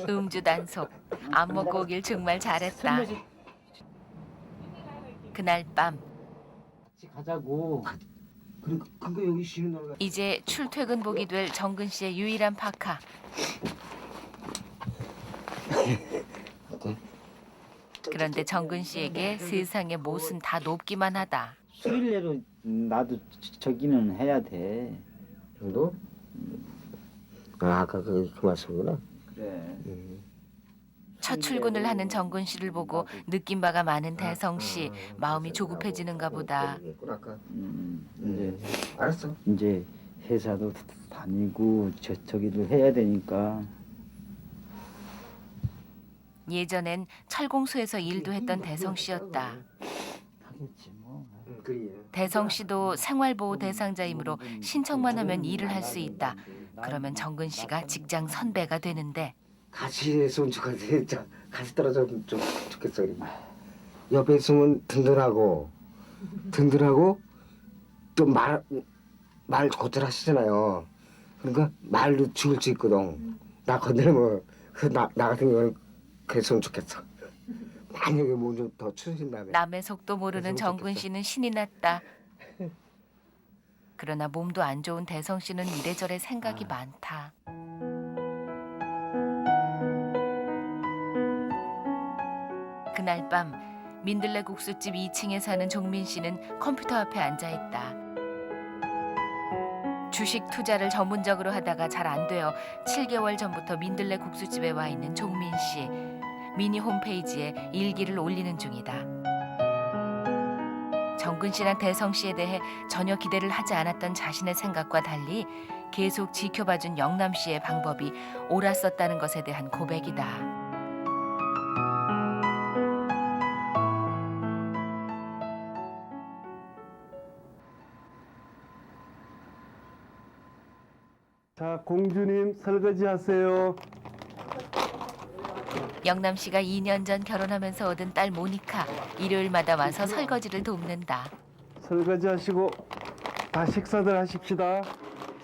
음주 단속. 안 먹고 오길 정말 잘했다. 그날 밤 가자고. 그거 여기 쉬는 날. 이제 출퇴근복이 될 정근 씨의 유일한 파카. 그런데 정근 씨에게 세상의 못은 다 높기만 하다. 수일내로 나도 저기는 해야 돼. 정도? 아까 그 말씀이구나. 그래. 첫 출근을 하는 정근 씨를 보고 느낀 바가 많은 대성 씨. 마음이 조급해지는가 보다. 이제 알았어. 이제 회사도 다니고 저기를 해야 되니까. 예전엔 철공소에서 일도 했던 대성 씨였다. 하겠지 뭐. 대성 씨도 생활보호 대상자이므로 신청만 하면 일을 할 수 있다. 그러면 정근 씨가 직장 선배가 되는데 같이 했으면 좋겠어. 진짜 같이 떨어졌으면 좀 좋겠어. 옆에 있으면 든든하고 또 말 고절하시잖아요. 그러니까 말도 죽을 수 있거든. 나 건드리면 나 같은 경우는 그랬으면 좋겠어. 만약에 뭐 좀 더 추진다면. 남의 속도 모르는 정근 씨는 신이 났다. 그러나 몸도 안 좋은 대성 씨는 이래저래 생각이 많다. 그날 밤 민들레 국수집 2층에 사는 종민 씨는 컴퓨터 앞에 앉아 있다. 주식 투자를 전문적으로 하다가 잘 안 되어 7개월 전부터 민들레 국수집에 와 있는 종민 씨. 미니 홈페이지에 일기를 올리는 중이다. 정근 씨랑 대성 씨에 대해 전혀 기대를 하지 않았던 자신의 생각과 달리 계속 지켜봐준 영남 씨의 방법이 옳았었다는 것에 대한 고백이다. 자, 공주님 설거지 하세요. 영남 씨가 2년 전 결혼하면서 얻은 딸 모니카. 일요일마다 와서 설거지를 돕는다. 설거지 하시고 다 식사들 하십시다.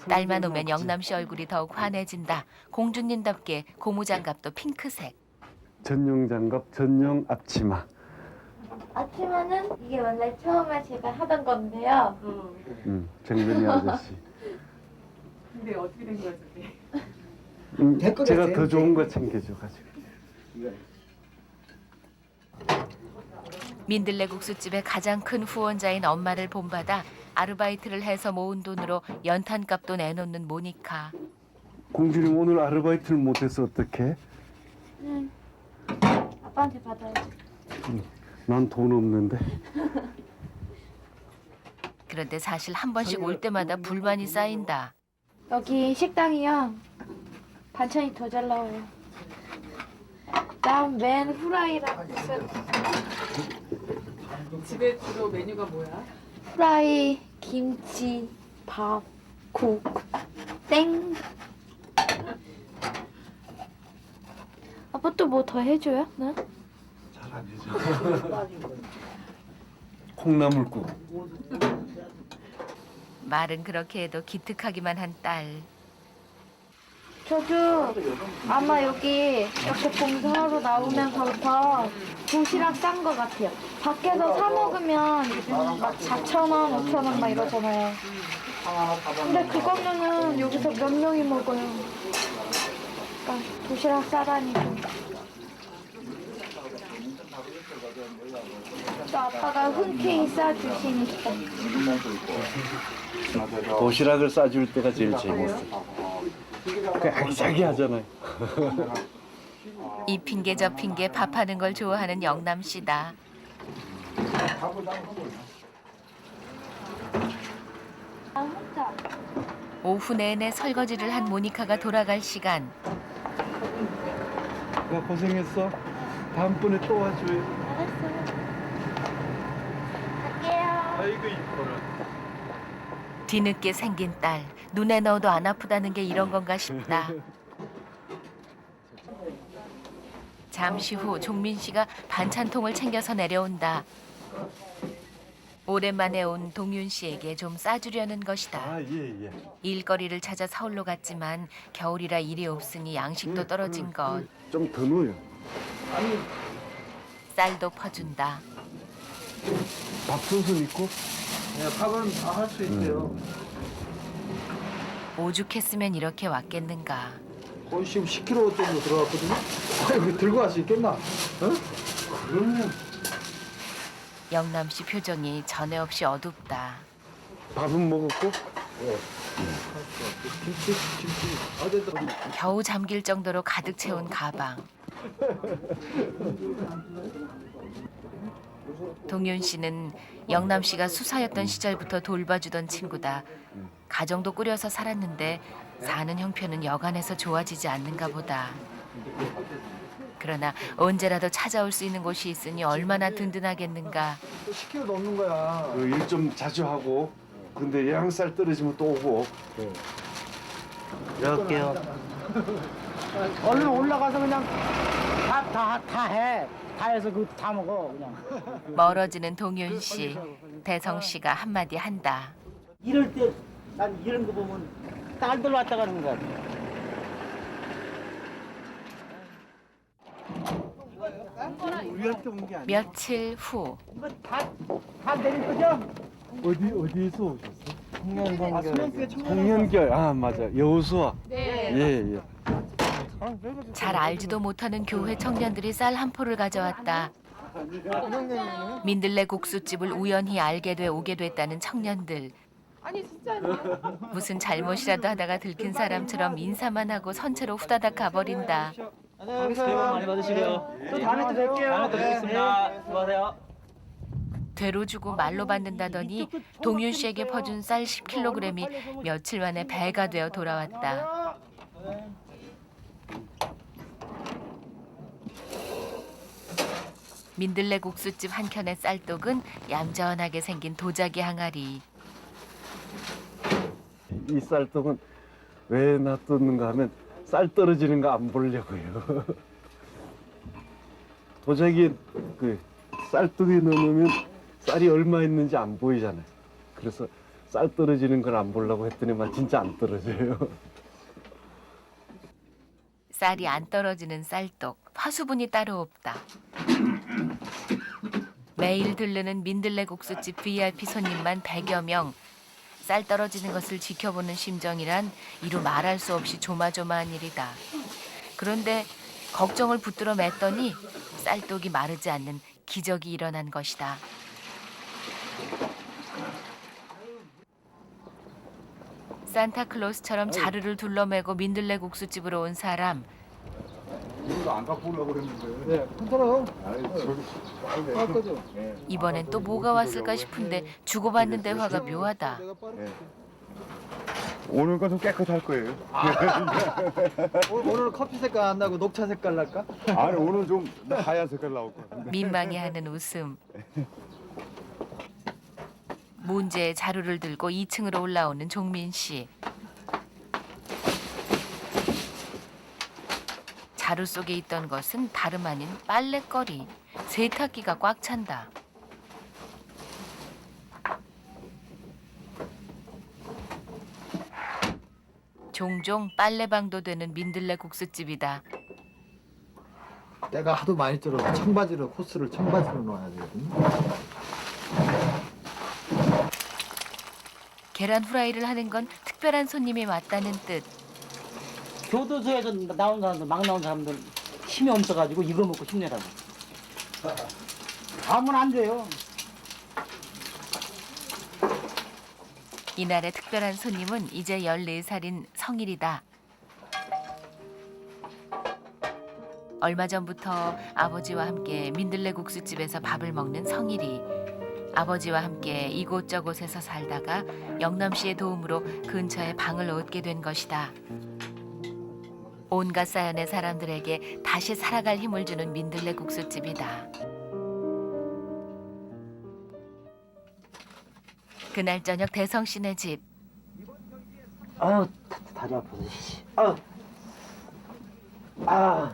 딸만 오면 영남 씨 얼굴이 더욱 환해진다. 공주님답게 고무장갑도 핑크색. 전용 장갑, 전용 앞치마. 아침에는 이게 원래 처음에 제가 하던 건데요. 정근이 아저씨. 근데 어떻게 된 거야 저게? 될것 제가 같아요. 더 좋은 거 챙겨줘 가지고. 민들레 국수집의 가장 큰 후원자인 엄마를 본받아 아르바이트를 해서 모은 돈으로 연탄값도 내놓는 모니카. 공주님 오늘 아르바이트를 못해서 어떡해? 아빠한테 받아야지. 난 돈 없는데. 그런데 사실 한 번씩 올 때마다 불만이 쌓인다. 여기 식당이요. 반찬이 더 잘 나와요. 난 맨 후라이랑 무슨 집에 주로 메뉴가 뭐야? 후라이, 김치, 밥, 국, 땡. 아빠 또 뭐 더 해줘요? 나? 잘 안 되죠. 콩나물국. 말은 그렇게 해도 기특하기만 한 딸. 저도 아마 여기 이렇게 봉사하러 나오면서부터 도시락 싼 것 같아요. 밖에서 사 먹으면 막 4,000원, 5,000원 막 이러잖아요. 근데 그거면은 여기서 몇 명이 먹어요. 그러니까 도시락 싸다니 좀. 또 아빠가 흔쾌히 싸주시니까. 도시락을 싸줄 때가 제일 재밌어. 그 액자기 하잖아요. 이 핑계 저 핑계 밥하는 걸 좋아하는 영남 씨다. 나 혼자. 오후 내내 설거지를 한 모니카가 돌아갈 시간. 야 고생했어. 다음번에 또 와줘요. 알았어요. 갈게요. 아이고 이뻐라. 뒤늦게 생긴 딸. 눈에 넣어도 안 아프다는 게 이런 건가 싶다. 잠시 후 종민 씨가 반찬통을 챙겨서 내려온다. 오랜만에 온 동윤 씨에게 좀 싸주려는 것이다. 아 예. 일거리를 찾아 서울로 갔지만 겨울이라 일이 없으니 양식도 떨어진 것. 좀 더 넣어요. 쌀도 퍼준다. 밥솥은 있고. 네, 밥은 다 할 수 있대요. 오죽했으면 이렇게 왔겠는가. 거의 지금 10kg 정도 들어갔거든요. 이거 들고 갈 수 있겠나? 그러면 영남 씨 표정이 전에 없이 어둡다. 밥은 먹었고. 김치. 어제도 겨우 잠길 정도로 가득 채운 가방. 동윤 씨는 영남 씨가 수사였던 시절부터 돌봐주던 친구다. 가정도 꾸려서 살았는데 사는 형편은 여간해서 좋아지지 않는가 보다. 그러나 언제라도 찾아올 수 있는 곳이 있으니 얼마나 든든하겠는가. 10kg 넘는 거야. 일 좀 자주 하고. 근데 예양살 떨어지면 또 오고. 여기요. 얼른 올라가서 그냥 다 해. 다 해서 그 다 먹어 그냥. 멀어지는 동윤 씨. 대성 씨가 한마디 한다. 이럴 때 난 이런 거 보면 딸들 왔다 가는 거 같아. 우리한테 온 게 아니야. 며칠 후. 이거 다 내릴 거죠? 어디에서 오셨어? 청년결. 아 맞아. 여수와. 네. 예. 잘 알지도 못하는 교회 청년들이 쌀 한 포를 가져왔다. 민들레 국수집을 우연히 알게 돼 오게 됐다는 청년들. 아니 진짜요? 무슨 잘못이라도 하다가 들킨 사람처럼 인사만 하고 선체로 후다닥 가버린다. 새해 복 많이 받으시고요. 또 다음에 또 뵐게요. 다음에 또 뵙겠습니다. 수고하세요. 되로 주고 말로 받는다더니 동윤 씨에게 퍼준 쌀 10kg이 며칠 만에 배가 되어 돌아왔다. 민들레 국수집 한 켠의 쌀떡은 얌전하게 생긴 도자기 항아리. 이 쌀떡은 왜 놔뒀는가 하면 쌀 떨어지는 거 안 보려고요. 도자기 그 쌀떡에 넣으면 쌀이 얼마 있는지 안 보이잖아요. 그래서 쌀 떨어지는 걸 안 보려고 했더니만 진짜 안 떨어져요. 쌀이 안 떨어지는 쌀떡, 화수분이 따로 없다. 매일 들르는 민들레 국수집 VIP 손님만 100여 명. 쌀 떨어지는 것을 지켜보는 심정이란 이루 말할 수 없이 조마조마한 일이다. 그런데 걱정을 붙들어 맸더니 쌀떡이 마르지 않는 기적이 일어난 것이다. 산타클로스처럼 자루를 둘러매고 민들레 국수집으로 온 사람. 이거 안 갖고 오려고 그랬는데. 네, 괜찮아요. 할 거죠. 이번엔 또 뭐가 왔을까 싶은데 주고받는 대화가 묘하다. 오늘 건 좀 깨끗할 거예요. 오늘 커피 색깔 안 나고 녹차 색깔 날까? 아니 오늘 좀 하얀 색깔 나올 것 같은데. 민망해하는 웃음. 문제의 자루를 들고 2층으로 올라오는 종민 씨. 자루 속에 있던 것은 다름 아닌 빨랫거리. 세탁기가 꽉 찬다. 종종 빨래방도 되는 민들레 국수집이다. 때가 하도 많이 쩔어서 청바지로 코스를 청바지로 넣어야 되거든요. 계란 후라이를 하는 건 특별한 손님이 왔다는 뜻. 교도소에서 나온 사람들, 막 나온 사람들 힘이 없어가지고 이거 먹고 힘내라고. 가면 안 돼요. 이날의 특별한 손님은 이제 14살인 성일이다. 얼마 전부터 아버지와 함께 민들레 국수집에서 밥을 먹는 성일이. 아버지와 함께 이곳저곳에서 살다가 영남 씨의 도움으로 근처에 방을 얻게 된 것이다. 온갖 사연의 사람들에게 다시 살아갈 힘을 주는 민들레 국수집이다. 그날 저녁 대성 씨네 집. 아유, 다리 아파서. 아유. 아.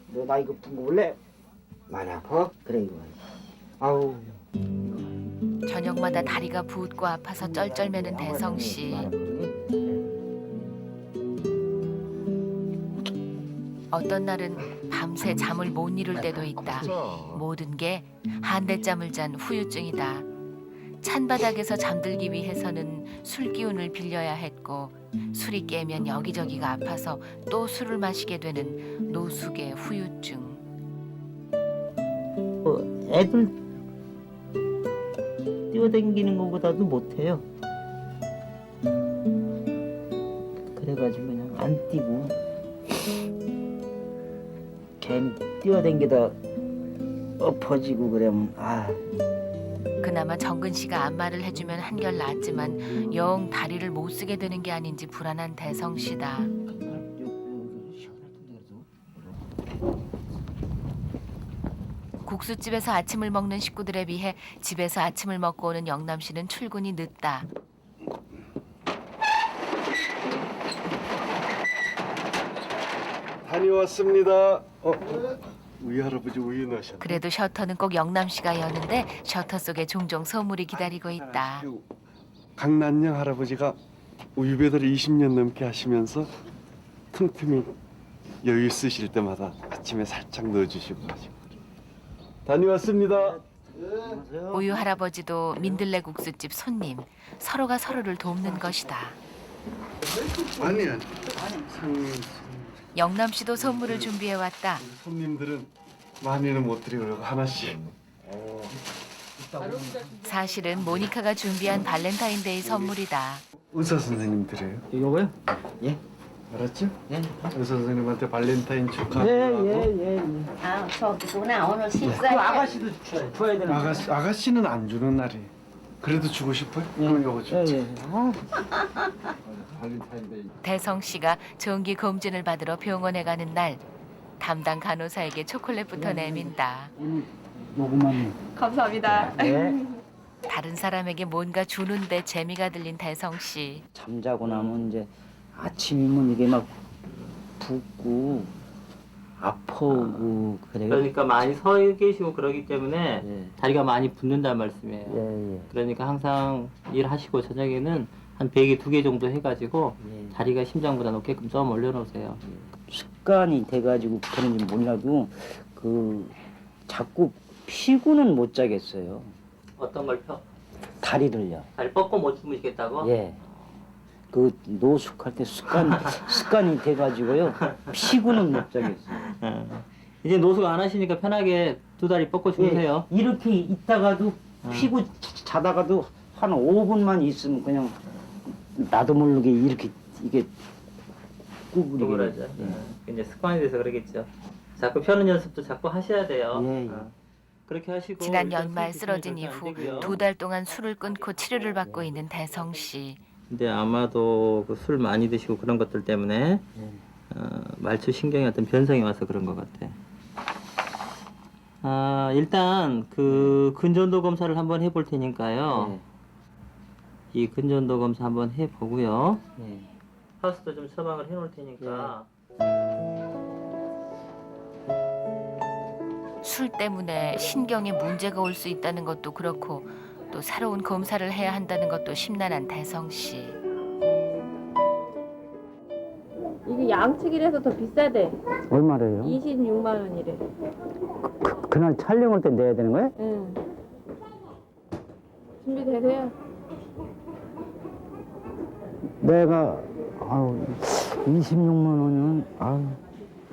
너 나 이거 먹을래? 많이 아파? 그래 이거. 아우. 저녁마다 다리가 붓고 아파서 쩔쩔매는 대성 씨. 어떤 날은 밤새 잠을 못 이룰 때도 있다. 모든 게 한대짬을 잔 후유증이다. 찬바닥에서 잠들기 위해서는 술 기운을 빌려야 했고 술이 깨면 여기저기가 아파서 또 술을 마시게 되는 노숙의 후유증. 애들 뛰어다니는 것보다도 못해요. 그래가지고 그냥 안 뛰고 괜히 뛰어다니다 엎어지고 그러면 아. 그나마 정근 씨가 안마를 해주면 한결 낫지만 영 다리를 못 쓰게 되는 게 아닌지 불안한 대성 씨다. 국수집에서 아침을 먹는 식구들에 비해 집에서 아침을 먹고 오는 영남 씨는 출근이 늦다. 다녀왔습니다. 우리 할아버지 우유 넣으셨네. 그래도 셔터는 꼭 영남 씨가 여는데 셔터 속에 종종 소물이 기다리고 있다. 강난영 할아버지가 우유 배달을 20년 넘게 하시면서 틈틈이 여유 쓰실 때마다 아침에 살짝 넣어주시고 하시고. 다녀왔습니다. 우유 할아버지도 민들레 국수집 손님. 서로가 서로를 돕는 것이다. 아니. 영남 씨도 선물을 준비해 왔다. 손님들은 많이는 못 드리고 하나씩. 사실은 모니카가 준비한 발렌타인데이 선물이다. 의사 선생님 드려요. 요거요? 예. 알았죠? 예. 의사 선생님한테 발렌타인 축하하고. 예. 아, 저기구나. 오늘 그 식사에. 아가씨도 줘야 되는 아가씨는 안 주는 날이. 그래도 주고 싶어요? 그럼 요거 줘. 예. 발렌타인데이. 대성 씨가 정기 검진을 받으러 병원에 가는 날 담당 간호사에게 초콜릿부터 내민다. 요거만. 감사합니다. 예. 다른 사람에게 뭔가 주는데 재미가 들린 대성 씨. 잠자고 나면 이제 아침이면 이게 막 붓고 아파오고 그래요. 그러니까 많이 서 계시고 그러기 때문에 예. 다리가 많이 붓는다는 말씀이에요. 예. 그러니까 항상 일하시고 저녁에는 한 베개 2개 정도 해가지고 예. 다리가 심장보다 높게끔 좀 올려놓으세요. 습관이 돼가지고 그런지 몰라도 그 자꾸 피고는 못 자겠어요. 어떤 걸 펴? 다리를요. 다리 뻗고 못 주무시겠다고? 예. 그 노숙할 때 습관이 돼가지고요. 피고는 못 자겠어요. 이제 노숙 안 하시니까 편하게 2다리 뻗고 주무세요. 예, 이렇게 있다가도 피고 자다가도 한 5분만 있으면 그냥 나도 모르게 이렇게 이게 구부리게. 구부러져. 이제 습관이 돼서 그러겠죠. 자꾸 펴는 연습도 자꾸 하셔야 돼요. 예. 그렇게 하시고 지난 일단 연말 술 쓰러진 드시면 절대 안 이후 되고요. 2달 동안 술을 끊고 치료를 받고 있는 대성 씨. 근데 아마도 그 술 많이 드시고 그런 것들 때문에 말초 신경에 어떤 변성이 와서 그런 것 같아. 일단 그 근전도 검사를 한번 해볼 테니까요. 이 근전도 검사 한번 해보고요. 하우스도 좀 처방을 해놓을 테니까. 술 때문에 신경에 문제가 올 수 있다는 것도 그렇고 또 새로운 검사를 해야 한다는 것도 심란한 대성 씨. 이게 양측이라서 더 비싸대. 얼마래요? 26만 원이래. 그날 촬영할 때 내야 되는 거예요? 응. 준비되세요? 내가 26만 원이면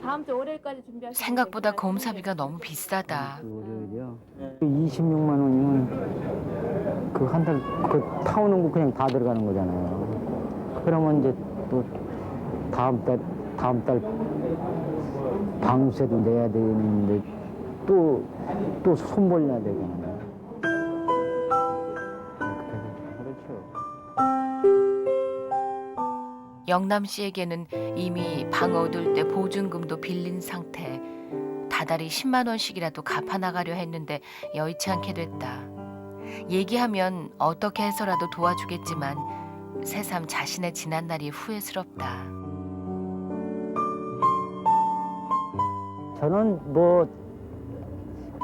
다음 주 월요일까지 준비하시면 생각보다 검사비가 너무 비싸다. 월요일이요. 26만 원이면 그 한 달 그 타오는 거 그냥 다 들어가는 거잖아요. 그러면 이제 또 다음 달 방세도 내야 되는데 또 손벌려야 되잖아요. 그렇죠. 영남 씨에게는 이미 방 얻을 때 보증금도 빌린 상태. 다달이 10만 원씩이라도 갚아 나가려 했는데 여의치 않게 됐다. 얘기하면 어떻게 해서라도 도와주겠지만 새삼 자신의 지난 날이 후회스럽다. 저는 뭐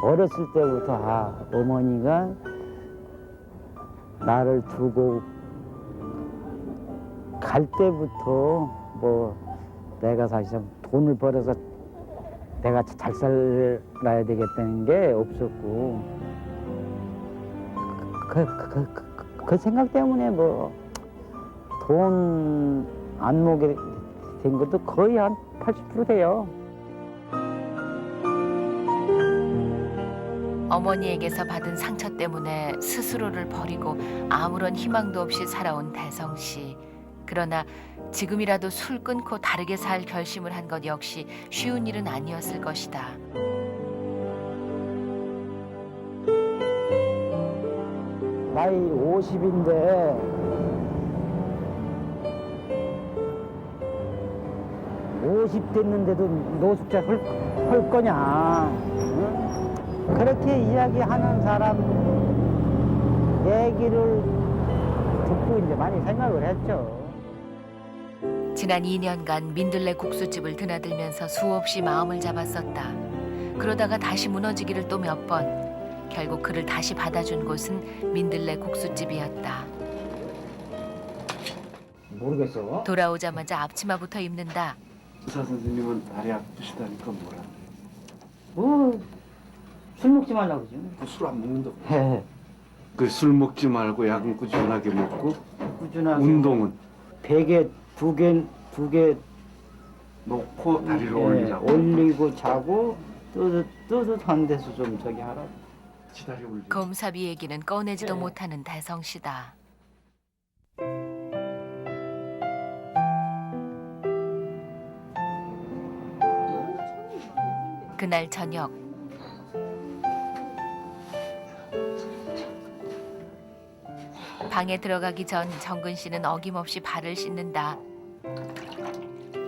어렸을 때부터 어머니가 나를 두고 갈 때부터 뭐 내가 사실상 돈을 벌어서 내가 잘 살아야 되겠다는 게 없었고 그 생각 때문에 뭐 돈 안목에 된 것도 거의 한 80% 돼요. 어머니에게서 받은 상처 때문에 스스로를 버리고 아무런 희망도 없이 살아온 대성 씨. 그러나 지금이라도 술 끊고 다르게 살 결심을 한 것 역시 쉬운 일은 아니었을 것이다. 나이 50인데 50 됐는데도 노숙자 할 거냐? 응? 그렇게 이야기하는 사람 얘기를 듣고 이제 많이 생각을 했죠. 지난 2년간 민들레 국수집을 드나들면서 수없이 마음을 잡았었다. 그러다가 다시 무너지기를 또 몇 번. 결국 그를 다시 받아준 곳은 민들레 국수집이었다. 모르겠어. 돌아오자마자 앞치마부터 입는다. 의사 선생님은 다리 아프시다니까 뭐라. 술 먹지 말라고 그러죠. 술 안 먹는다고. 그 술 먹지 말고 약은 꾸준하게 먹고. 꾸준하게. 운동은 베개 두 개 놓고 다리를 예, 올리라고. 올리고 자고 뜨뜻한 데서 좀 저기 하라. 기다려 올려. 검사비 얘기는 꺼내지도 못하는 대성 씨다. 그날 저녁 방에 들어가기 전 정근 씨는 어김없이 발을 씻는다.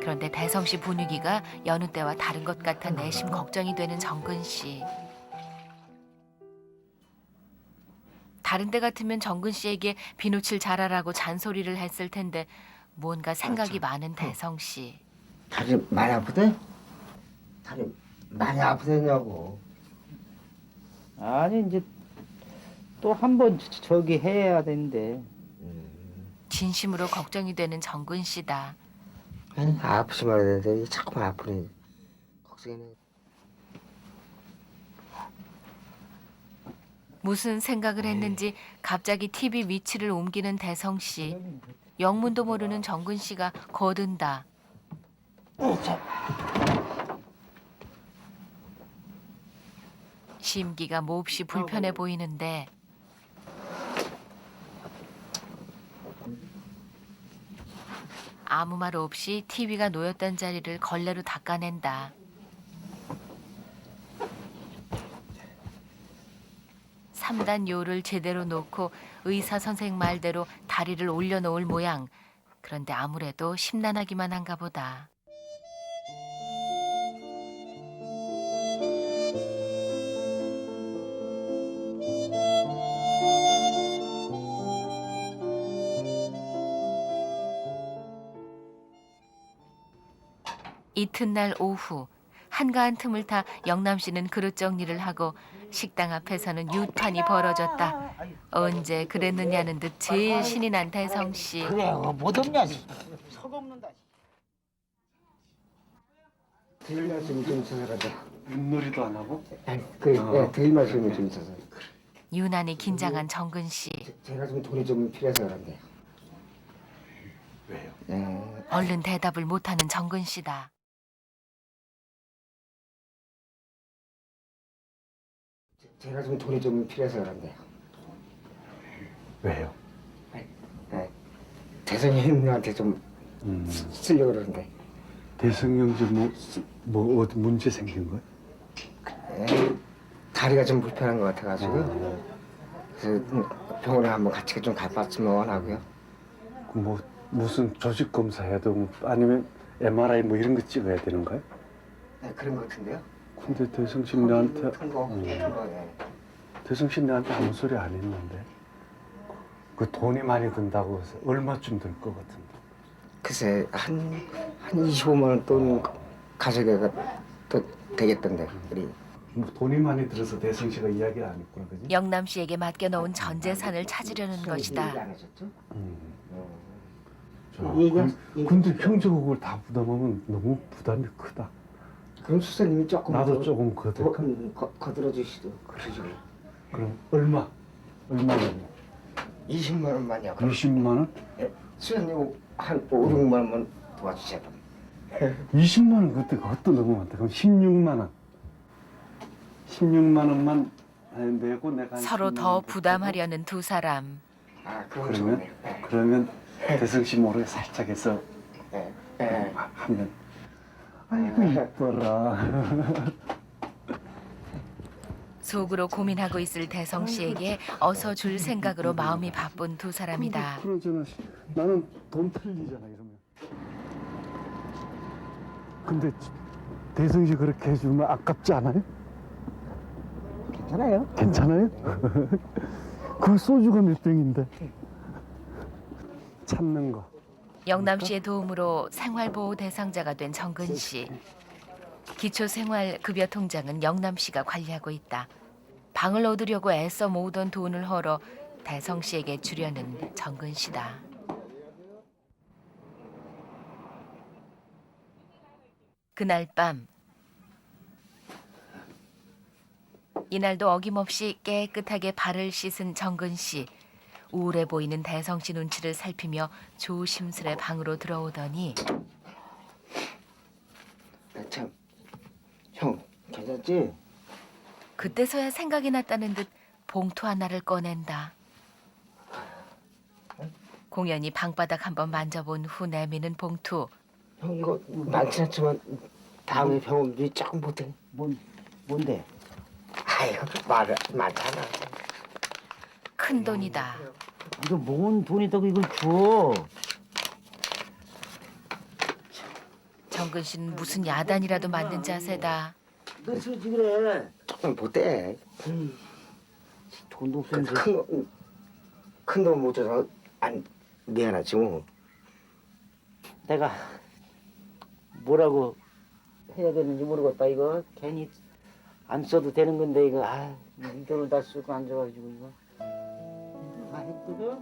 그런데 대성 씨 분위기가 여느 때와 다른 것 같아 내심 걱정이 되는 정근 씨. 다른 때 같으면 정근 씨에게 비누칠 잘하라고 잔소리를 했을 텐데 뭔가 생각이 많은 대성 씨. 다리 많이 아프대? 다리 많이 아프대냐고. 아니 이제 또 한 번 저기 해야 되는데. 진심으로 걱정이 되는 정근 씨다. 아프지 말아야 되는데 자꾸만 아프니 걱정이네. 무슨 생각을 했는지 갑자기 TV 위치를 옮기는 대성 씨. 영문도 모르는 정근 씨가 거든다. 심기가 몹시 불편해 보이는데 아무 말 없이 TV가 놓였던 자리를 걸레로 닦아낸다. 3단 요를 제대로 놓고 의사 선생 말대로 다리를 올려놓을 모양. 그런데 아무래도 심란하기만 한가 보다. 이튿날 오후 한가한 틈을 타 영남 씨는 그릇 정리를 하고 식당 앞에서는 유탄이 벌어졌다. 언제 그랬느냐는 듯 제일 신이 난 대성 씨. 그래요, 못 없냐? 서없는다. 드릴 말씀이 좀 있어서 그러죠. 윷놀이도 안 하고? 드릴 말씀이 좀 있어서. 유난히 긴장한 정근 씨. 제가 좀 돈이 좀 필요해서 그런데. 왜요? 얼른 대답을 못하는 정근 씨다. 제가 좀 돈이 좀 필요해서 그런데. 왜요? 대성이 형님한테 좀 쓰려고 그러는데. 대성이 형제 뭐 어디 문제 생긴 거야? 다리가 좀 불편한 것 같아가지고 그래서 병원에 한번 같이 좀 가봤으면 원하고요. 뭐 무슨 조직 검사 해야 되고 아니면 MRI 뭐 이런 거 찍어야 되는 거야? 네, 그런 것 같은데요. 근데 대성씨 내한테 통보. 대성씨 내한테 아무 소리 안 했는데 그 돈이 많이 든다고 해서 얼마쯤 들 것 같은데? 글쎄 한 25만 원 돈 가져가가 또 되겠던데 우리. 뭐 돈이 많이 들어서 대성씨가 이야기를 안 했구나, 그지? 영남 씨에게 맡겨놓은 전 재산을 찾으려는 것이다. 근데 형제가 그걸 다 부담하면 너무 부담이 크다. 그럼 수사님이 조금 나도 조금 거들까? 거들어 주시도 그러죠. 그럼 얼마냐? 20만 원만요. 20만 원? 수사님 한 5, 6만 원만 도와주셔야 됩니다. 20만 원 그것도 너무 많다. 그럼 16만 원. 16만 원만 내고 내가 서로 더 부담하려는 두 사람. 그러면 대성 씨 모르게 살짝 해서 하면 아이고 이뻐라. 속으로 고민하고 있을 대성 씨에게 어서 줄 생각으로 마음이 바쁜 두 사람이다. 그러잖아. 나는 돈 틀리잖아 이러면. 근데 대성 씨 그렇게 해주면 아깝지 않아요? 괜찮아요. 괜찮아요? 그 소주가 몇 병인데? 찾는 거. 영남 씨의 도움으로 생활보호 대상자가 된 정근 씨. 기초생활급여 통장은 영남 씨가 관리하고 있다. 방을 얻으려고 애써 모으던 돈을 헐어 대성 씨에게 주려는 정근 씨다. 그날 밤 이날도 어김없이 깨끗하게 발을 씻은 정근 씨. 우울해 보이는 대성 씨 눈치를 살피며 조심스레 방으로 들어오더니 참, 형 괜찮지? 그때서야 생각이 났다는 듯 봉투 하나를 꺼낸다. 공연히 방바닥 한번 만져본 후 내미는 봉투. 형 이거 많지 않지만 다음에 병원비 조금 못해. 뭔데? 아유 말을 많잖아. 큰 돈이다. 이거 뭔 돈이다고 이걸 줘? 정근 씨는 무슨 야단이라도 맞는 자세다. 너 쓰지 그래. 조금 못해. 돈도 없으면서. 큰돈 못 줘서 안 미안하지 뭐. 내가 뭐라고 해야 되는지 모르겠다 이거. 괜히 안 써도 되는 건데 이거. 이 돈을 다 쓰고 앉아가지고 이거. 다 했거든.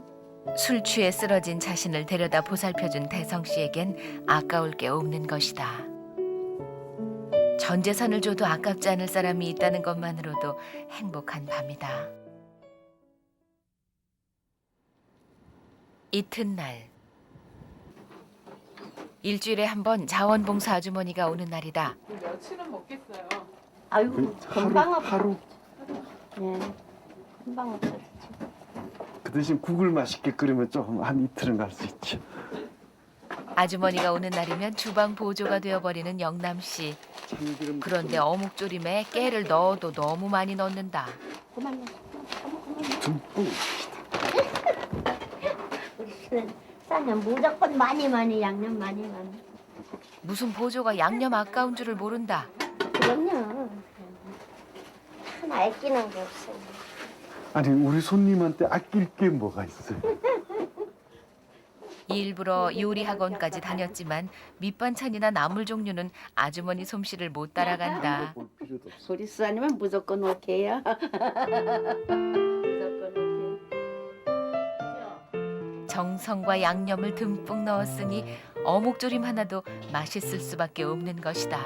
술 취해 쓰러진 자신을 데려다 보살펴준 대성 씨에겐 아까울 게 없는 것이다. 전 재산을 줘도 아깝지 않을 사람이 있다는 것만으로도 행복한 밤이다. 이튿날 일주일에 한 번 자원봉사 아주머니가 오는 날이다. 며칠은 먹겠어요. 아이고 금방 없어. 하루 예, 금방 없어. 그 대신 국을 맛있게 끓이면 좀 한 이틀은 갈 수 있지. 아주머니가 오는 날이면 주방 보조가 되어버리는 영남 씨. 그런데 어묵조림에 깨를 넣어도 너무 많이 넣는다. 그만요. 듬뿍. 싸면 무조건 많이 양념 많이. 무슨 보조가 양념 아까운 줄을 모른다. 그럼요. 하나 아끼는 게 없어요. 아니 우리 손님한테 아낄 게 뭐가 있어요? 일부러 요리 학원까지 다녔지만 밑반찬이나 나물 종류는 아주머니 솜씨를 못 따라간다. 소리스 아니면 무조건 오케이야. 무조건 오케이. 정성과 양념을 듬뿍 넣었으니 어묵조림 하나도 맛있을 수밖에 없는 것이다.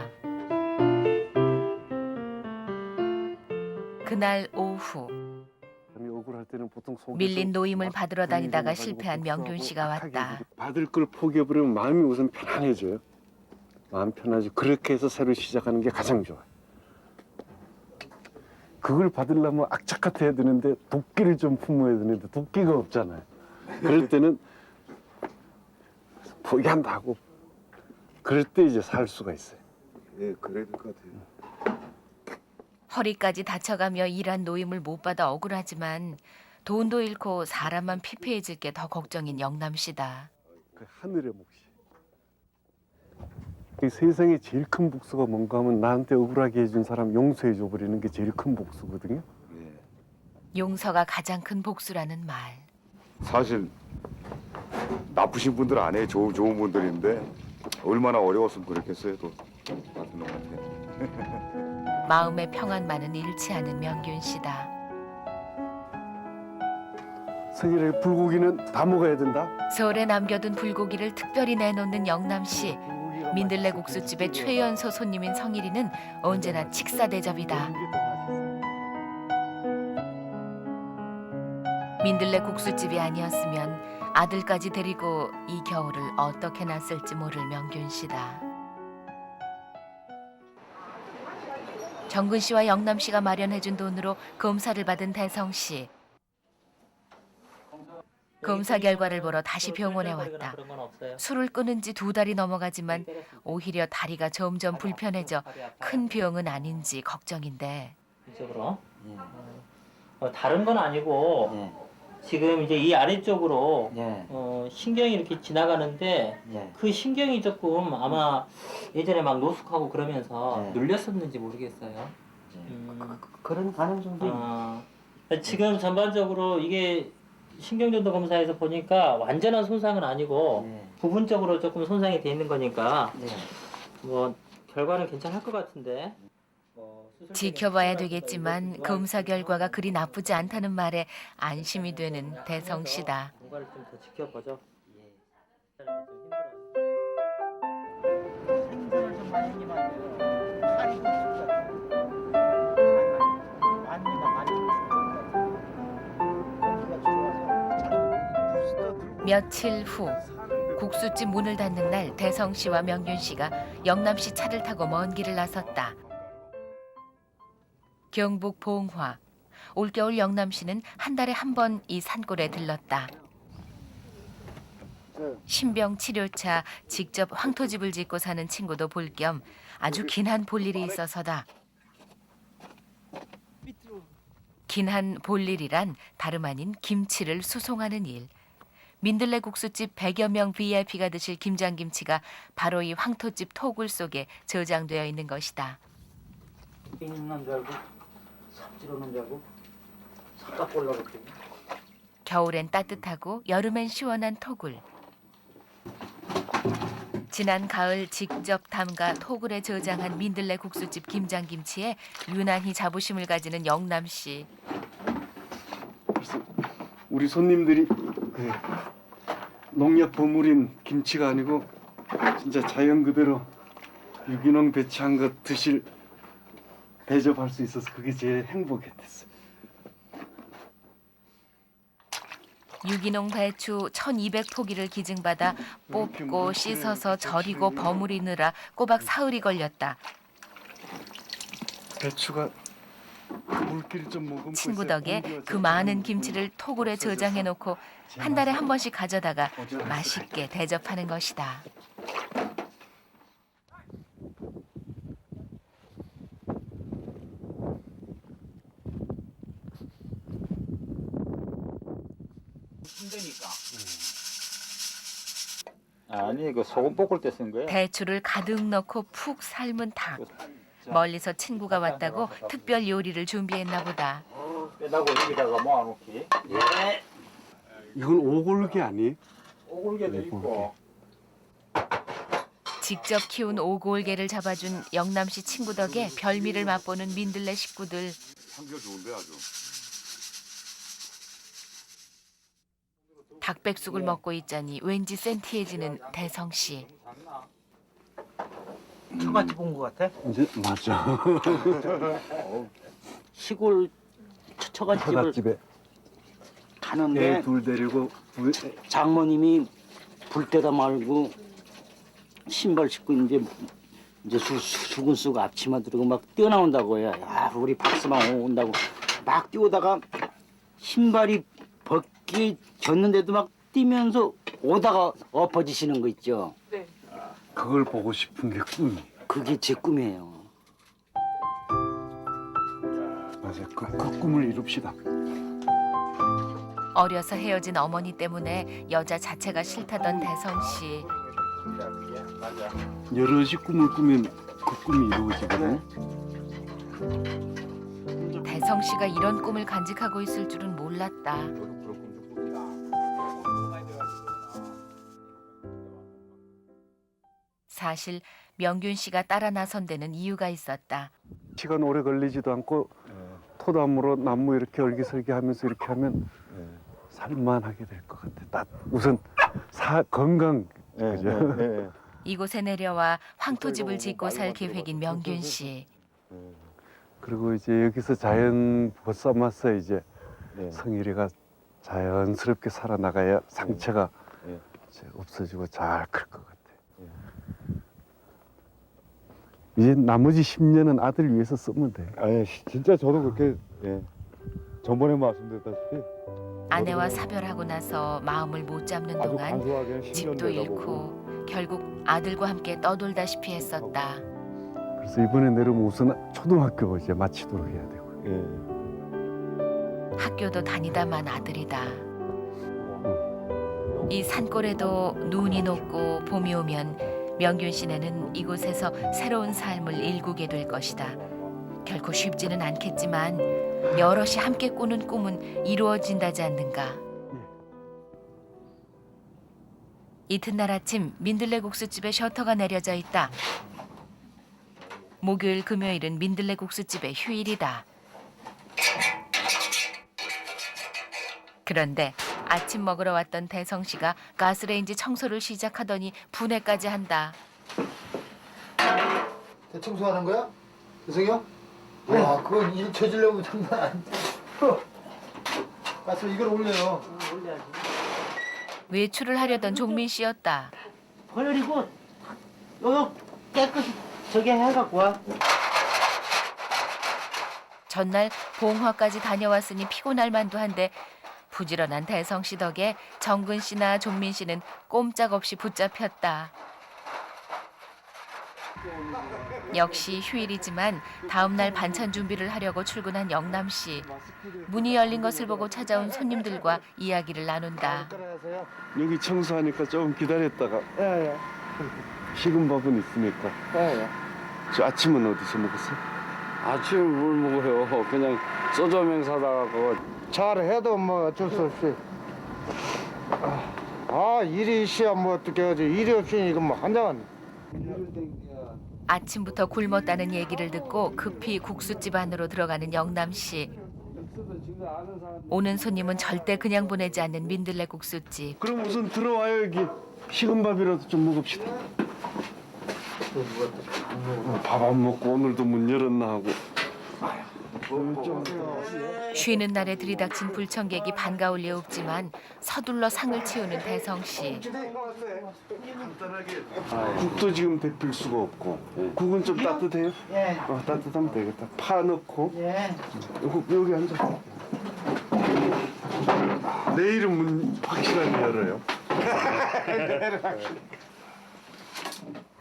그날 오후 억울할 때는 보통 속에서 밀린 노임을 막 받으러 다니다가 분위기 실패한 가지고 명균 씨가 악하게 왔다. 이렇게 받을 걸 포기해버리면 마음이 우선 편안해져요. 마음 편하지. 그렇게 해서 새로 시작하는 게 가장 좋아요. 그걸 받으려면 악착 같아야 되는데 도끼를 좀 품어야 되는데 도끼가 없잖아요. 그럴 때는 포기한다 하고 그럴 때 이제 살 수가 있어요. 예, 그래야 될 것 같아요. 허리까지 다쳐가며 일한 노임을 못 받아 억울하지만 돈도 잃고 사람만 피폐해질 게 더 걱정인 영남 씨다. 그 하늘의 몫이. 이 세상에 제일 큰 복수가 뭔가 하면 나한테 억울하게 해준 사람 용서해 줘버리는 게 제일 큰 복수거든요. 용서가 가장 큰 복수라는 말. 사실 나쁘신 분들 아니에요. 좋은 분들인데 얼마나 어려웠으면 그랬겠어요. 또 같은 놈한테. 마음의 평안만은 잃지 않은 명균 씨다. 생일에 불고기는 다 먹어야 된다. 서울에 남겨둔 불고기를 특별히 내놓는 영남 씨. 민들레 국수집의 최연소 손님인 성일이는 언제나 식사 대접이다. 민들레 국수집이 아니었으면 아들까지 데리고 이 겨울을 어떻게 났을지 모를 명균 씨다. 정근 씨와 영남 씨가 마련해준 돈으로 검사를 받은 대성 씨. 검사 결과를 보러 다시 병원에 왔다. 술을 끊은 지 2달이 넘어가지만 오히려 다리가 점점 불편해져 큰 병은 아닌지 걱정인데. 이쪽으로. 다른 건 아니고 지금 이제 이 아래쪽으로 신경이 이렇게 지나가는데 그 신경이 조금 아마 예전에 막 노숙하고 그러면서 눌렸었는지 모르겠어요. 그런 가능성도 지금 전반적으로 이게 신경전도 검사에서 보니까 완전한 손상은 아니고 부분적으로 조금 손상이 돼 있는 거니까 뭐 결과는 괜찮을 것 같은데. 지켜봐야 되겠지만 검사 결과가 그리 나쁘지 않다는 말에 안심이 되는 대성 씨다. 뭔가를 좀 더 지켜보죠. 생선을 좀 많이 먹으면 안 돼요. 살이 좀 있을 것 같아요. 많이 먹으면 많이 먹을 것 같아요. 며칠 후 국수집 문을 닫는 날 대성 씨와 명균 씨가 영남 씨 차를 타고 먼 길을 나섰다. 경북 봉화. 올겨울 영남씨는 한 달에 한 번 이 산골에 들렀다. 신병 치료차 직접 황토집을 짓고 사는 친구도 볼 겸 아주 긴한 볼일이 있어서다. 긴한 볼일이란 다름 아닌 김치를 수송하는 일. 민들레 국수집 100여 명 VIP가 드실 김장김치가 바로 이 황토집 토굴 속에 저장되어 있는 것이다. 있는 줄 알고 삽질 오는 줄 알고 삽 올라갔더니 겨울엔 따뜻하고 여름엔 시원한 토굴. 지난 가을 직접 담가 토굴에 저장한 민들레 국수집 김장김치에 유난히 자부심을 가지는 영남씨. 우리 손님들이 그 농약 버무린 김치가 아니고 진짜 자연 그대로 유기농 배치한 거 대접할 수 있어서 그게 제일 행복했댔어요. 유기농 배추 1200포기를 기증받아 뽑고 씻어서 절이고 버무리느라 꼬박 사흘이 걸렸다. 배추가 물기를 좀 머금고 친구 있어요. 덕에 공기가 그 좀 많은 김치를 토굴에 저장해놓고 한 달에 한 번씩 가져다가 어쩌겠어요. 맛있게 대접하는 것이다. 아니 그 소금 볶을 때 쓴 거야. 배추를 가득 넣고 푹 삶은 닭. 멀리서 친구가 왔다고 특별 요리를 준비했나 보다. 빼다고 여기다가 모아놓기. 예. 이건 오골계 아니에요? 오골개도 있고. 직접 키운 오골개를 잡아준 영남씨 친구 덕에 별미를 맛보는 민들레 식구들. 향기가 좋은데 아주. 닭백숙을 먹고 있자니 왠지 센티해지는 대성씨. 처갓집 온 것 같아? 이제 맞아. 시골 처갓집을 처갓집에 가는데 애 둘 데리고 장모님이 불때다 말고 신발 신고 이제 수건 쓰고 앞치마 들고 막 뛰어나온다고 해요. 야, 우리 박스만 온다고 막 뛰어다가 신발이 벗겨졌는데도 막 뛰면서 오다가 엎어지시는 거 있죠. 네. 그걸 보고 싶은 게 꿈이에요. 그게 제 꿈이에요. 맞아요. 그 꿈을 이룹시다. 어려서 헤어진 어머니 때문에 여자 자체가 싫다던 대성씨. 여럿이 꿈을 꾸면 그 꿈이 이루어지거든요. 대성씨가 이런 꿈을 간직하고 있을 줄은 몰랐다. 사실 명균 씨가 따라 나선 데는 이유가 있었다. 시간 오래 걸리지도 않고 토담으로 나무 이렇게 얼기설기하면서 이렇게 하면 살만하게 될 것 같아. 딱 우선 건강. 그죠? 이곳에 내려와 황토집을 짓고 살 계획인 명균 씨. 그리고 이제 여기서 자연 벗삼아서 이제 성일이가 자연스럽게 살아나가야 상처가 이제 없어지고 잘 클 것 같아. 이제 나머지 10년은 아들 위해서 쓰면 돼. 아니 진짜 저도 그렇게 전번에 말씀드렸다시피 아내와 사별하고 나서 마음을 못 잡는 아주 동안 간소하게 10년 집도 잃고 결국 아들과 함께 떠돌다시피 했었다. 그래서 이번에 내려오면 우선 초등학교 이제 마치도록 해야 되고. 학교도 다니다만 아들이다. 이 산골에도 눈이 녹고 봄이 오면 명균 씨네는 이곳에서 새로운 삶을 일구게 될 것이다. 결코 쉽지는 않겠지만 여럿이 함께 꾸는 꿈은 이루어진다지 않는가. 이튿날 아침 민들레 국수집에 셔터가 내려져 있다. 목요일 금요일은 민들레 국수집의 휴일이다. 그런데 아침 먹으러 왔던 대성 씨가 가스레인지 청소를 시작하더니 분해까지 한다. 대청소하는 거야? 대성이 형? 와, 그거 일 쳐주려고 장난 아닌데. 가서 이걸 올려요. 올려야지. 외출을 하려던 종민 씨였다. 버리고 이거 깨끗이 저기 해갖고 와. 전날 봉화까지 다녀왔으니 피곤할 만도 한데 부지런한 대성 씨 덕에 정근 씨나 종민 씨는 꼼짝없이 붙잡혔다. 역시 휴일이지만 다음 날 반찬 준비를 하려고 출근한 영남 씨. 문이 열린 것을 보고 찾아온 손님들과 이야기를 나눈다. 여기 청소하니까 조금 기다렸다가 예. 식은 밥은 있으니까. 예. 저 아침은 어디서 먹었어? 아침을 뭘 먹어요? 그냥 소주명 사다가 잘해도 뭐 어쩔 수 없이. 일이 있어야 뭐 어떻게 하지. 일이 없으니 이거 뭐 한장한. 아침부터 굶었다는 얘기를 듣고 급히 국수집 안으로 들어가는 영남 씨. 오는 손님은 절대 그냥 보내지 않는 민들레 국수집. 그럼 우선 들어와요. 여기 식은 밥이라도 좀 먹읍시다. 밥 안 먹고 오늘도 문 열었나 하고. 쉬는 날에 들이닥친 불청객이 반가울 리 없지만 서둘러 상을 치우는 대성 씨. 국도 지금 데필 수가 없고 국은 좀 따뜻해요? 예. 따뜻하면 되겠다. 파 넣고 예. 여기 앉아. 내일은 문 확실하게 열어요.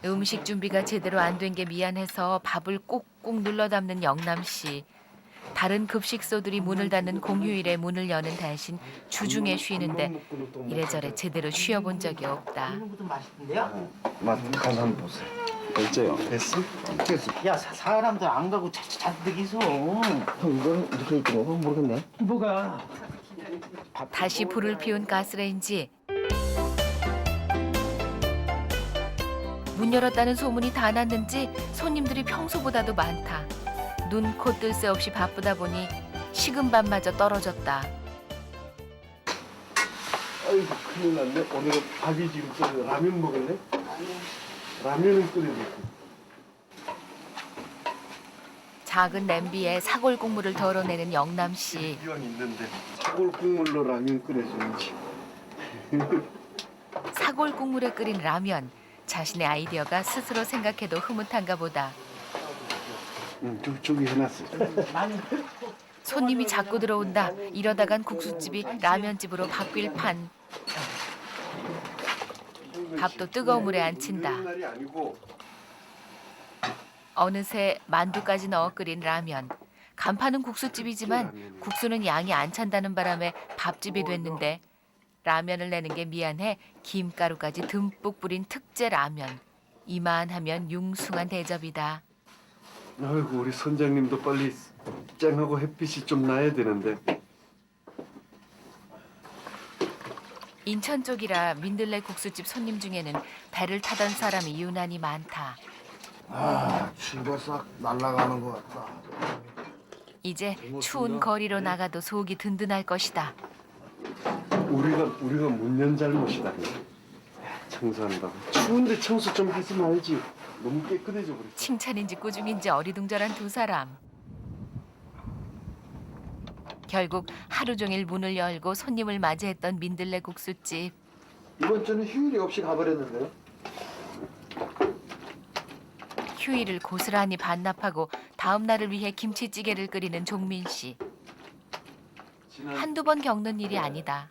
음식 준비가 제대로 안 된 게 미안해서 밥을 꾹꾹 눌러 담는 영남 씨. 다른 급식소들이 문을 닫는 공휴일에 문을 여는 대신 주중에 쉬는데 이래저래 제대로 쉬어본 적이 없다. 이것도 맛있던데요? 맛 간 한번 보세요. 됐죠? 됐어? 야 사람들 안 가고 잔뜩 있어. 형 이거는 이렇게 있는 거 모르겠네. 뭐가? 다시 불을 피운 가스레인지. 문 열었다는 소문이 다 났는지 손님들이 평소보다도 많다. 눈, 코 뜰 새 없이 바쁘다 보니 식은 밥마저 떨어졌다. 아이고 큰일 났네. 오늘은 밥이 지금 떨어져. 라면 먹을래? 라면은 끓여줄게. 작은 냄비에 사골 국물을 덜어내는 영남 씨. 이왕 있는데 사골 국물로 라면 끓여줘야지. 사골 국물에 끓인 라면. 자신의 아이디어가 스스로 생각해도 흐뭇한가 보다. 저기 해놨어. 손님이 자꾸 들어온다. 이러다간 국수집이 라면집으로 바뀔 판. 밥도 뜨거운 물에 안 친다. 어느새 만두까지 넣어 끓인 라면. 간판은 국수집이지만 국수는 양이 안 찬다는 바람에 밥집이 됐는데 라면을 내는 게 미안해 김가루까지 듬뿍 뿌린 특제 라면. 이만하면 융숭한 대접이다. 아이고 우리 선장님도 빨리 쨍하고 햇빛이 좀 나야 되는데. 인천 쪽이라 민들레 국수집 손님 중에는 배를 타던 사람이 유난히 많다. 쥐가 싹 날아가는 것 같다. 이제 추운 거리로 나가도 속이 든든할 것이다. 우리가 못 연 잘못이다. 청소한다고. 추운데 청소 좀 하지 말지. 너무 깨끗해져 버렸어. 칭찬인지 꾸중인지 어리둥절한 두 사람. 결국 하루 종일 문을 열고 손님을 맞이했던 민들레 국수집. 이번 주는 휴일이 없이 가버렸는데요. 휴일을 고스란히 반납하고 다음 날을 위해 김치찌개를 끓이는 종민 씨. 한두 번 겪는 일이 아니다.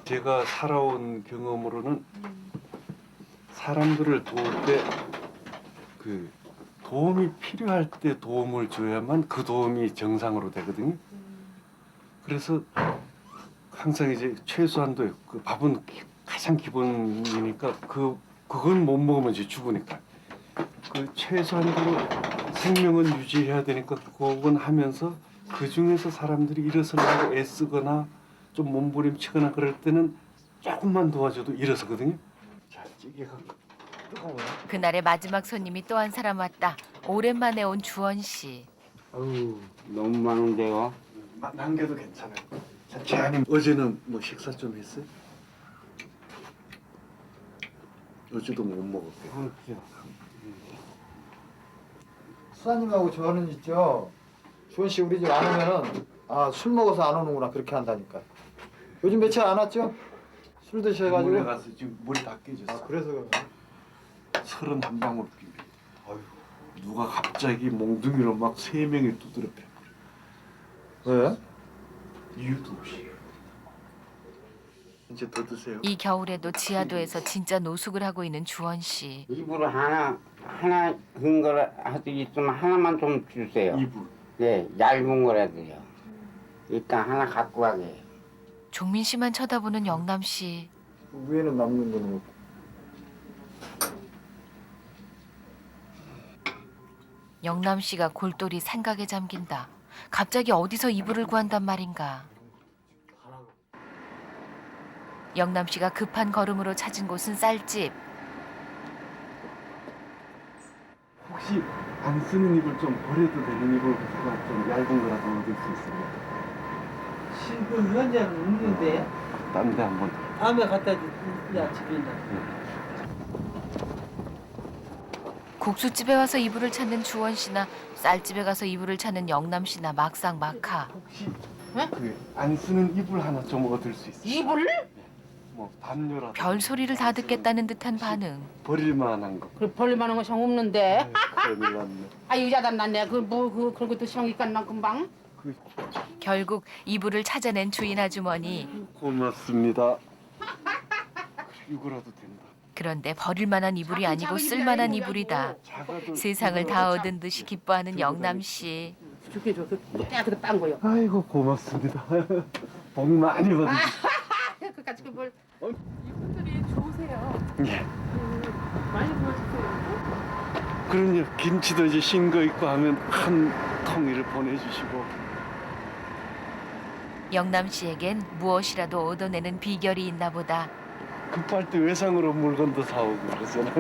제가 살아온 경험으로는 사람들을 도울 때 그 도움이 필요할 때 도움을 줘야만 그 도움이 정상으로 되거든요. 그래서 항상 이제 최소한도 그 밥은 가장 기본이니까 그건 못 먹으면 이제 죽으니까 그 최소한도로 생명은 유지해야 되니까 그건 하면서 그 중에서 사람들이 일어서려고 애쓰거나 좀 몸부림치거나 그럴 때는 조금만 도와줘도 일어서거든요. 자, 찌개가 뜨거워요. 그날의 마지막 손님이 또 한 사람 왔다. 오랜만에 온 주원 씨. 아유 너무 많은데요. 남겨도 괜찮아요. 자, 재하님 어제는 뭐 식사 좀 했어요? 어제도 못 먹었고요. 수사님하고 저는 있죠. 주원 씨 우리 집 안 오면은 술 먹어서 안 오는구나 그렇게 한다니까. 요즘 며칠 안 왔죠? 술 드셔가지고. 물에 가서 지금 물이 다 깨졌어. 그래서 그런가? 31방울 비비. 누가 갑자기 몽둥이로 막 3명이 두드려 패버려. 왜? 이유도 없이. 이제 더 드세요. 이 겨울에도 지하도에서 진짜 노숙을 하고 있는 주원 씨. 이불 하나 큰 걸 하도 있으면 하나만 좀 주세요. 이불. 네, 얇은 거라도요. 일단 하나 갖고 가게. 종민 씨만 쳐다보는 영남 씨. 위에는 남는 거는 영남 씨가 골똘히 생각에 잠긴다. 갑자기 어디서 이불을 구한단 말인가. 영남 씨가 급한 걸음으로 찾은 곳은 쌀집. 혹시 안 쓰는 이불 좀 버려도 되는 이불 좀 얇은 거라도 얻을 수 있습니까? 신분 현장은 없는데 딴 데 한번. 다음에 갖다 야 집에 있나. 국수집에 와서 이불을 찾는 주원 씨나 쌀집에 가서 이불을 찾는 영남 씨나 막상막하. 혹시 안 쓰는 이불 하나 좀 얻을 수 있어요? 이불? 뭐 담요라도. 별 소리를 다 듣겠다는 듯한 반응. 버릴 만한 거. 그 벌릴 만한 것이 없는데. 큰일 났네. 아 여자단 났네. 그런 것도 시방 있겠나 금방. 결국 이불을 찾아낸 주인 아주머니. 고맙습니다. 이거라도 된다. 그런데 버릴 만한 이불이 아니고 쓸만한 이불이다. 세상을 다 얻은 듯이 기뻐하는 영남 씨. 좋게 줘서 깨끗이 딴 거요. 아이고 고맙습니다. 복 많이 받으세요. 그까짓 뭘? 이분들이 좋으세요. 예. 많이 보여주세요. 그럼요. 김치도 이제 신 거 있고 하면 한 통이를 보내주시고. 영남 씨에겐 무엇이라도 얻어내는 비결이 있나 보다. 급할 때 외상으로 물건도 사오고 그러잖아요.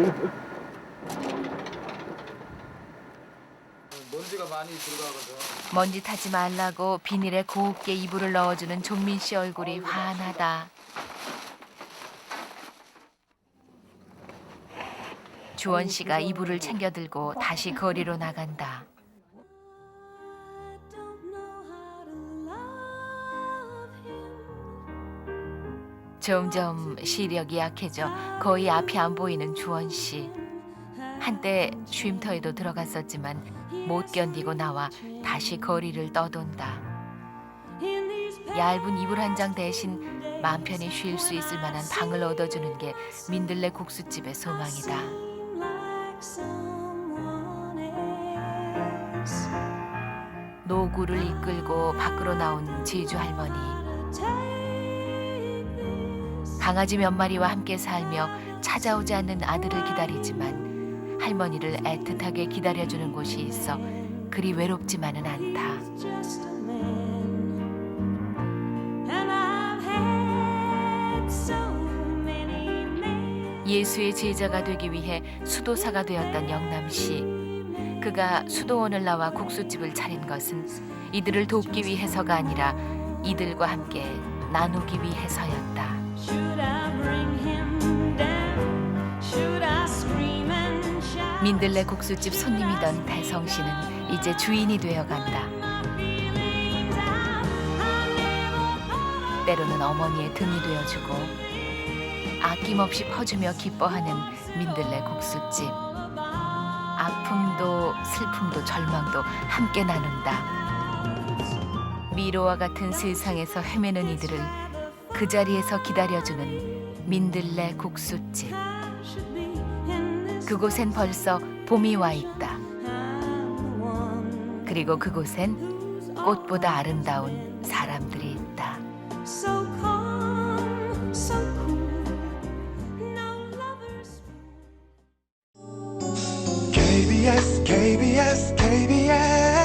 먼지가 많이 들어가거든. 먼지 타지 말라고 비닐에 곱게 이불을 넣어주는 종민 씨 얼굴이 환하다. 주원 씨가 이불을 챙겨 들고 다시 거리로 나간다. 점점 시력이 약해져 거의 앞이 안 보이는 주원 씨. 한때 쉼터에도 들어갔었지만 못 견디고 나와 다시 거리를 떠돈다. 얇은 이불 한 장 대신 마음 편히 쉴 수 있을 만한 방을 얻어주는 게 민들레 국수집의 소망이다. 노구를 이끌고 밖으로 나온 제주 할머니. 강아지 몇 마리와 함께 살며 찾아오지 않는 아들을 기다리지만 할머니를 애틋하게 기다려주는 곳이 있어 그리 외롭지만은 않다. 예수의 제자가 되기 위해 수도사가 되었던 영남 씨. 그가 수도원을 나와 국수집을 차린 것은 이들을 돕기 위해서가 아니라 이들과 함께 나누기 위해서였다. 민들레 국수집 손님이던 대성 씨는 이제 주인이 되어간다. 때로는 어머니의 등이 되어주고 아낌없이 퍼주며 기뻐하는 민들레 국수집. 아픔도 슬픔도 절망도 함께 나눈다. 미로와 같은 세상에서 헤매는 이들을 그 자리에서 기다려주는 민들레 국수집. 그곳엔 벌써 봄이 와 있다. 그리고 그곳엔 꽃보다 아름다운 사람들이 있다. KBS KBS KBS